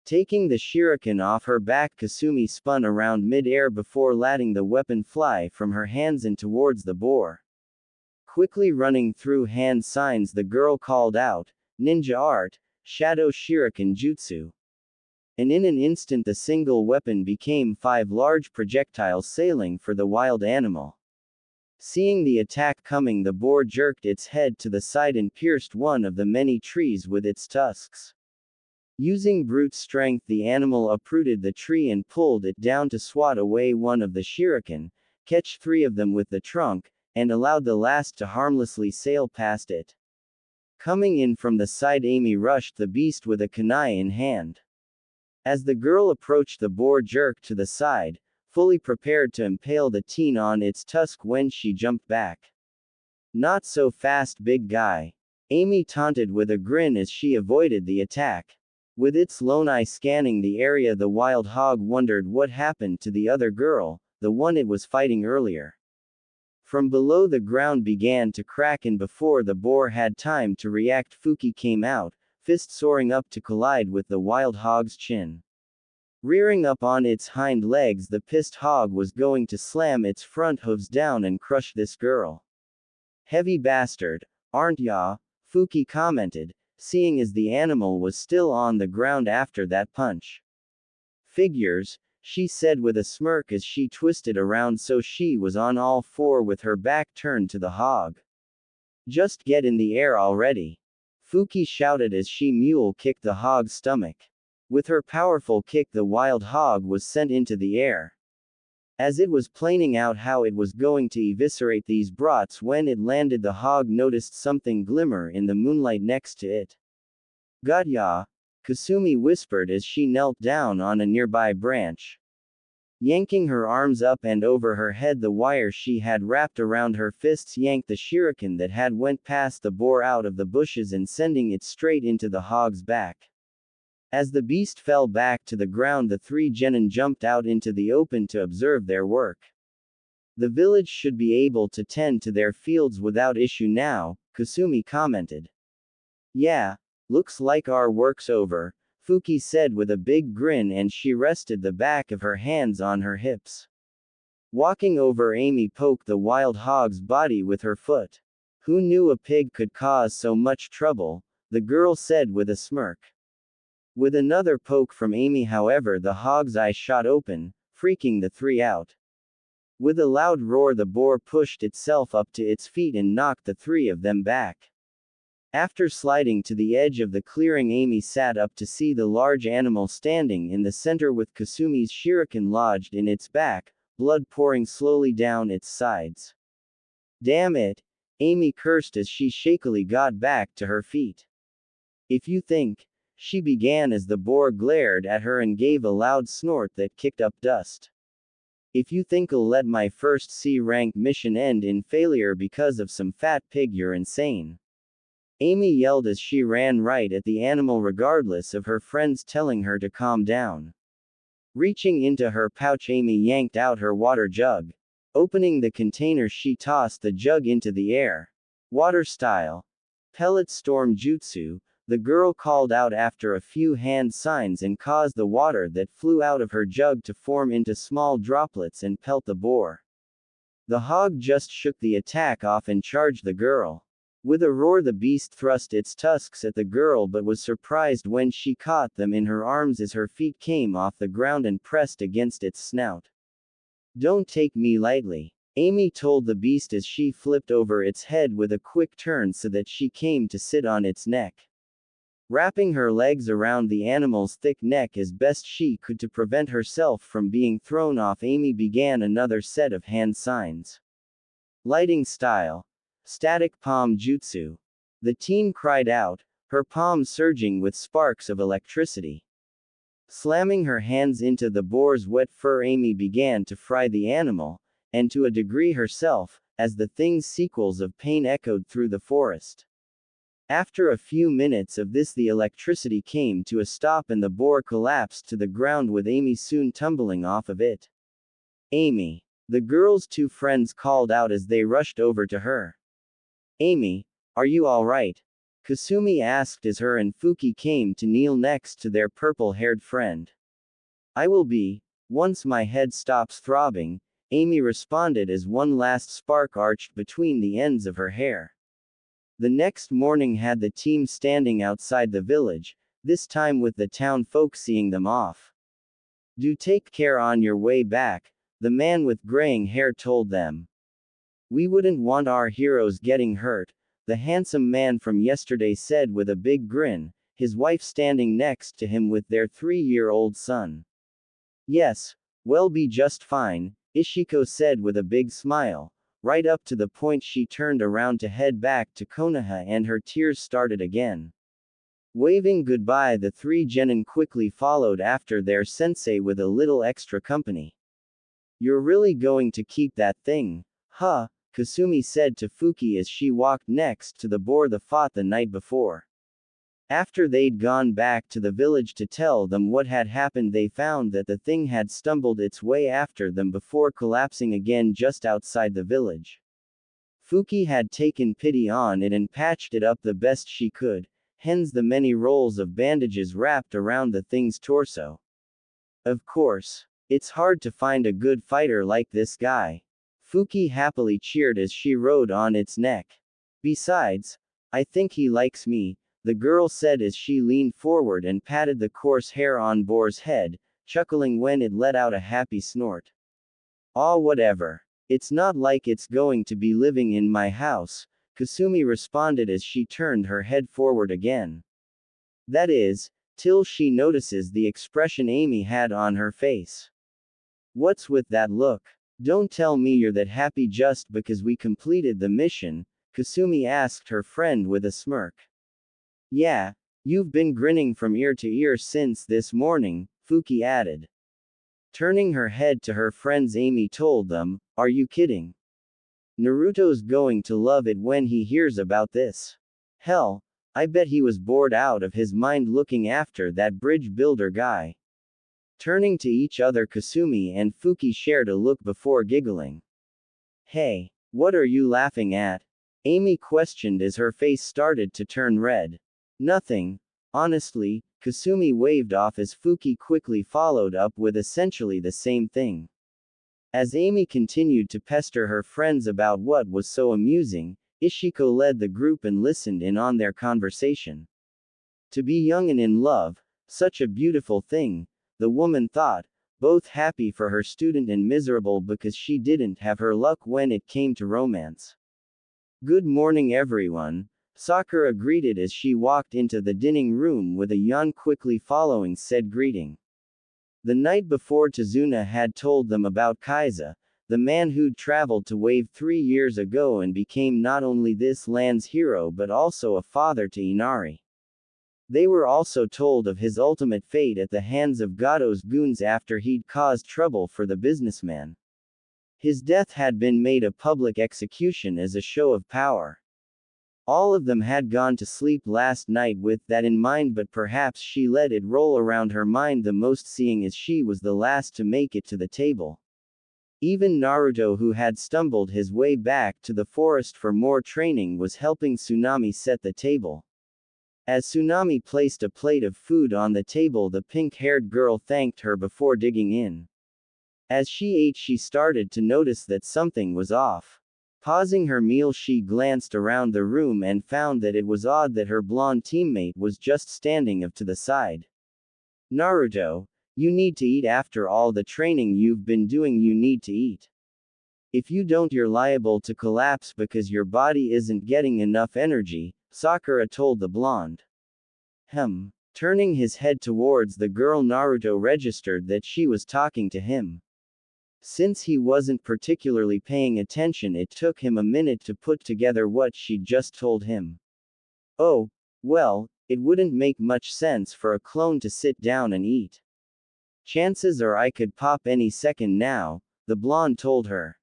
Taking the shuriken off her back, Kasumi spun around mid-air before letting the weapon fly from her hands and towards the boar. Quickly running through hand signs, the girl called out, "Ninja art, Shadow Shuriken Jutsu." And in an instant the single weapon became 5 large projectiles sailing for the wild animal. Seeing the attack coming, the boar jerked its head to the side and pierced one of the many trees with its tusks. Using brute strength, the animal uprooted the tree and pulled it down to swat away one of the shuriken, catch 3 of them with the trunk, and allowed the last to harmlessly sail past it. Coming in from the side, Amy rushed the beast with a kunai in hand. As the girl approached, the boar jerked to the side, fully prepared to impale the teen on its tusk when she jumped back. "Not so fast, big guy," Amy taunted with a grin as she avoided the attack. With its lone eye scanning the area, the wild hog wondered what happened to the other girl, the one it was fighting earlier. From below, the ground began to crack, and before the boar had time to react, Fuki came out, fist soaring up to collide with the wild hog's chin. Rearing up on its hind legs, the pissed hog was going to slam its front hooves down and crush this girl. "Heavy bastard, aren't ya?" Fuki commented, seeing as the animal was still on the ground after that punch. "Figures," she said with a smirk as she twisted around so she was on all 4 with her back turned to the hog. "Just get in the air already," Fuki shouted as she mule kicked the hog's stomach. With her powerful kick, the wild hog was sent into the air. As it was planning out how it was going to eviscerate these brats, when it landed, the hog noticed something glimmer in the moonlight next to it. "Got ya," Kasumi whispered as she knelt down on a nearby branch. Yanking her arms up and over her head, the wire she had wrapped around her fists yanked the shuriken that had went past the boar out of the bushes and sending it straight into the hog's back. As the beast fell back to the ground, the 3 genin jumped out into the open to observe their work. "The village should be able to tend to their fields without issue now," Kasumi commented. "Yeah, looks like our work's over," Fuki said with a big grin, and she rested the back of her hands on her hips. Walking over, Amy poked the wild hog's body with her foot. "Who knew a pig could cause so much trouble?" the girl said with a smirk. With another poke from Amy, however, the hog's eye shot open, freaking the 3 out. With a loud roar, the boar pushed itself up to its feet and knocked the 3 of them back. After sliding to the edge of the clearing, Amy sat up to see the large animal standing in the center with Kasumi's shuriken lodged in its back, blood pouring slowly down its sides. "Damn it!" Amy cursed as she shakily got back to her feet. "If you think," she began as the boar glared at her and gave a loud snort that kicked up dust. "If you think I'll let my first C-rank mission end in failure because of some fat pig, you're insane." Amy yelled as she ran right at the animal, regardless of her friends telling her to calm down. Reaching into her pouch, Amy yanked out her water jug. Opening the container, she tossed the jug into the air. Water style. Pellet storm jutsu, The girl called out after a few hand signs and caused the water that flew out of her jug to form into small droplets and pelt the boar. The hog just shook the attack off and charged the girl. With a roar, the beast thrust its tusks at the girl but was surprised when she caught them in her arms as her feet came off the ground and pressed against its snout. "Don't take me lightly," Amy told the beast as she flipped over its head with a quick turn so that she came to sit on its neck. Wrapping her legs around the animal's thick neck as best she could to prevent herself from being thrown off, Amy began another set of hand signs. Lighting style. Static palm jutsu. The teen cried out, her palms surging with sparks of electricity. Slamming her hands into the boar's wet fur, Amy began to fry the animal, and to a degree herself, as the thing's sequels of pain echoed through the forest. After a few minutes of this, the electricity came to a stop and the boar collapsed to the ground with Amy soon tumbling off of it. "Amy!" The girl's two friends called out as they rushed over to her. "Amy, are you alright?" Kasumi asked as her and Fuki came to kneel next to their purple-haired friend. "I will be, once my head stops throbbing," Amy responded as one last spark arched between the ends of her hair. The next morning had the team standing outside the village, this time with the town folk seeing them off. "Do take care on your way back," the man with graying hair told them. "We wouldn't want our heroes getting hurt," the handsome man from yesterday said with a big grin, his wife standing next to him with their 3-year-old son. "Yes, we'll be just fine," Ishiko said with a big smile, right up to the point she turned around to head back to Konoha and her tears started again. Waving goodbye, the three genin quickly followed after their sensei with a little extra company. "You're really going to keep that thing, huh?" Kasumi said to Fuki as she walked next to the boar that fought the night before. After they'd gone back to the village to tell them what had happened, they found that the thing had stumbled its way after them before collapsing again just outside the village. Fuki had taken pity on it and patched it up the best she could, hence the many rolls of bandages wrapped around the thing's torso. "Of course, it's hard to find a good fighter like this guy," Fuki happily cheered as she rode on its neck. "Besides, I think he likes me," the girl said as she leaned forward and patted the coarse hair on Boar's head, chuckling when it let out a happy snort. "Aw, whatever. It's not like it's going to be living in my house," Kasumi responded as she turned her head forward again. That is, till she notices the expression Amy had on her face. "What's with that look? Don't tell me you're that happy just because we completed the mission," Kasumi asked her friend with a smirk. "Yeah, you've been grinning from ear to ear since this morning," Fuki added. Turning her head to her friends, Amy told them, "Are you kidding? Naruto's going to love it when he hears about this. Hell, I bet he was bored out of his mind looking after that bridge builder guy." Turning to each other, Kasumi and Fuki shared a look before giggling. "Hey, what are you laughing at?" Amy questioned as her face started to turn red. "Nothing, honestly," Kasumi waved off as Fuki quickly followed up with essentially the same thing. As Amy continued to pester her friends about what was so amusing, Ishiko led the group and listened in on their conversation. To be young and in love, such a beautiful thing, the woman thought, both happy for her student and miserable because she didn't have her luck when it came to romance. "Good morning everyone," Sakura greeted as she walked into the dining room with a yawn quickly following said greeting. The night before, Tazuna had told them about Kaiza, the man who'd traveled to Wave 3 years ago and became not only this land's hero but also a father to Inari. They were also told of his ultimate fate at the hands of Gato's goons after he'd caused trouble for the businessman. His death had been made a public execution as a show of power. All of them had gone to sleep last night with that in mind, but perhaps she let it roll around her mind the most, seeing as she was the last to make it to the table. Even Naruto, who had stumbled his way back to the forest for more training, was helping Tsunade set the table. As Tsunade placed a plate of food on the table, the pink-haired girl thanked her before digging in. As she ate, she started to notice that something was off. Pausing her meal, she glanced around the room and found that it was odd that her blonde teammate was just standing up to the side. Naruto, you need to eat. After all the training you've been doing, you need to eat. If you don't, you're liable to collapse because your body isn't getting enough energy, Sakura told the blonde. Turning his head towards the girl, Naruto registered that she was talking to him. Since he wasn't particularly paying attention, it took him a minute to put together what she'd just told him. Oh, well, it wouldn't make much sense for a clone to sit down and eat. Chances are I could pop any second now, the blonde told her.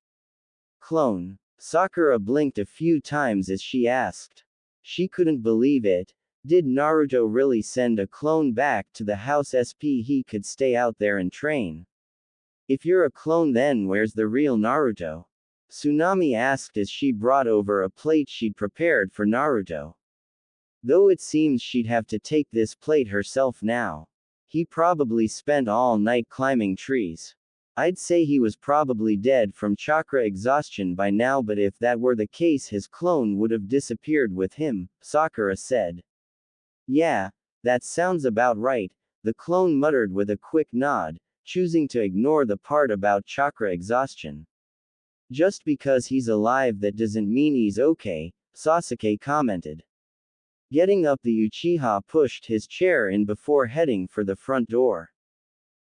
Clone? Sakura blinked a few times as she asked. She couldn't believe it. Did Naruto really send a clone back to the house? He could stay out there and train. If you're a clone, then where's the real Naruto? Tsunade asked as she brought over a plate she'd prepared for Naruto. Though it seems she'd have to take this plate herself now. He probably spent all night climbing trees. I'd say he was probably dead from chakra exhaustion by now, but if that were the case, his clone would have disappeared with him, Sakura said. Yeah, that sounds about right, the clone muttered with a quick nod, choosing to ignore the part about chakra exhaustion. Just because he's alive, that doesn't mean he's okay, Sasuke commented. Getting up, the Uchiha pushed his chair in before heading for the front door.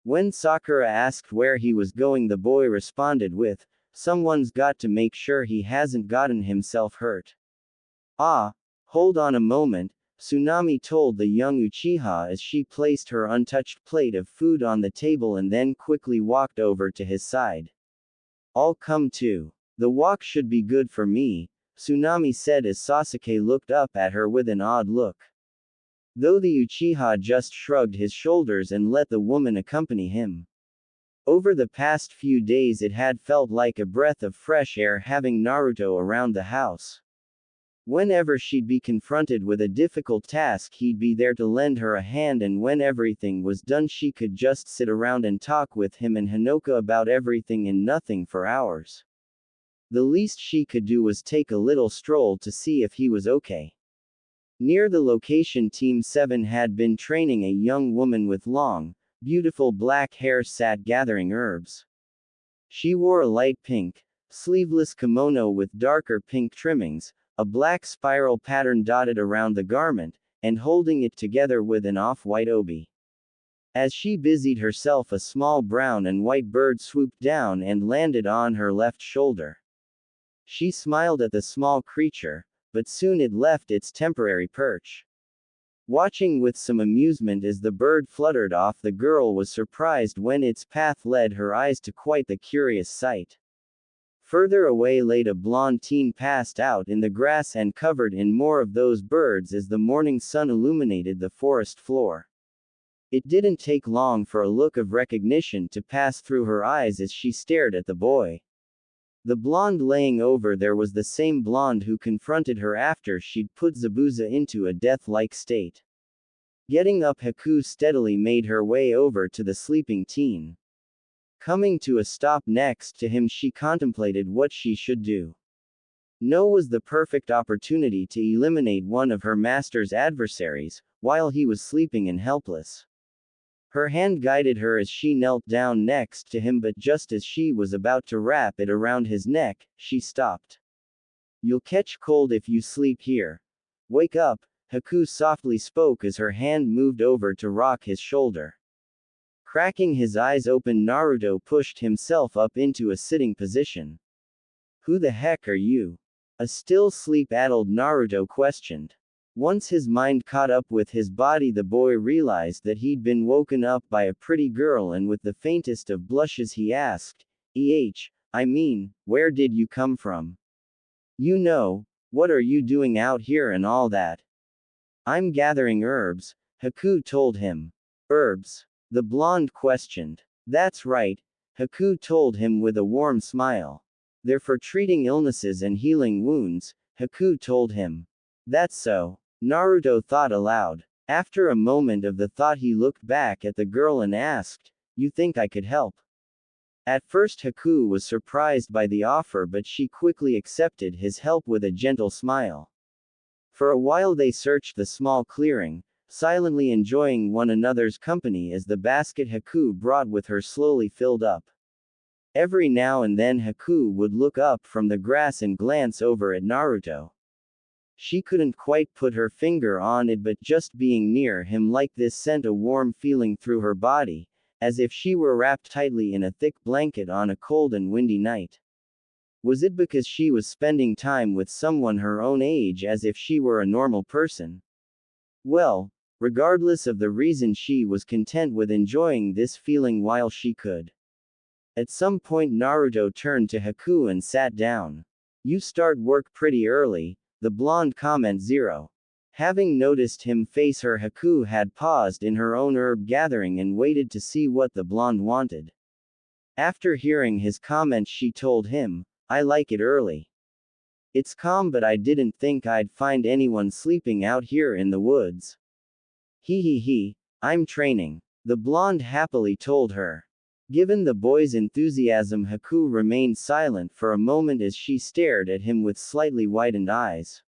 When Sakura asked where he was going, the boy responded with, "Someone's got to make sure he hasn't gotten himself hurt." Ah, hold on a moment, Tsunade told the young Uchiha as she placed her untouched plate of food on the table and then quickly walked over to his side. I'll come too. The walk should be good for me, Tsunade said as Sasuke looked up at her with an odd look. Though the Uchiha just shrugged his shoulders and let the woman accompany him. Over the past few days, it had felt like a breath of fresh air having Naruto around the house. Whenever she'd be confronted with a difficult task, he'd be there to lend her a hand, and when everything was done, she could just sit around and talk with him and Hinoka about everything and nothing for hours. The least she could do was take a little stroll to see if he was okay. Near the location, Team 7 had been training. A young woman with long, beautiful black hair sat gathering herbs. She wore a light pink, sleeveless kimono with darker pink trimmings, a black spiral pattern dotted around the garment, and holding it together with an off-white obi. As she busied herself, a small brown and white bird swooped down and landed on her left shoulder. She smiled at the small creature, but soon it left its temporary perch. Watching with some amusement as the bird fluttered off, the girl was surprised when its path led her eyes to quite the curious sight. Further away laid a blonde teen passed out in the grass and covered in more of those birds as the morning sun illuminated the forest floor. It didn't take long for a look of recognition to pass through her eyes as she stared at the boy. The blonde laying over there was the same blonde who confronted her after she'd put Zabuza into a death-like state. Getting up, Haku steadily made her way over to the sleeping teen. Coming to a stop next to him, she contemplated what she should do. No was the perfect opportunity to eliminate one of her master's adversaries, while he was sleeping and helpless. Her hand guided her as she knelt down next to him, but just as she was about to wrap it around his neck, she stopped. "You'll catch cold if you sleep here. Wake up," Haku softly spoke as her hand moved over to rock his shoulder. Cracking his eyes open, Naruto pushed himself up into a sitting position. "Who the heck are you?" A still sleep-addled Naruto questioned. Once his mind caught up with his body, the boy realized that he'd been woken up by a pretty girl, and with the faintest of blushes he asked, I mean, where did you come from? You know, what are you doing out here and all that?" "I'm gathering herbs," Haku told him. "Herbs?" the blonde questioned. "That's right," Haku told him with a warm smile. "They're for treating illnesses and healing wounds," Haku told him. "That's so. Naruto thought aloud. After a moment of the thought he looked back at the girl and asked, "You think I could help?" At first Haku was surprised by the offer, but she quickly accepted his help with a gentle smile. For a while they searched the small clearing, silently enjoying one another's company as the basket Haku brought with her slowly filled up. Every now and then Haku would look up from the grass and glance over at Naruto. She couldn't quite put her finger on it, but just being near him like this sent a warm feeling through her body, as if she were wrapped tightly in a thick blanket on a cold and windy night. Was it because she was spending time with someone her own age as if she were a normal person? Well, regardless of the reason, she was content with enjoying this feeling while she could. At some point Naruto turned to Haku and sat down. "You start work pretty early," the blonde comment zero. Having noticed him face her, Haku had paused in her own herb gathering and waited to see what the blonde wanted. After hearing his comment she told him, "I like it early. It's calm, but I didn't think I'd find anyone sleeping out here in the woods." He, "I'm training," the blonde happily told her. Given the boy's enthusiasm, Haku remained silent for a moment as she stared at him with slightly widened eyes.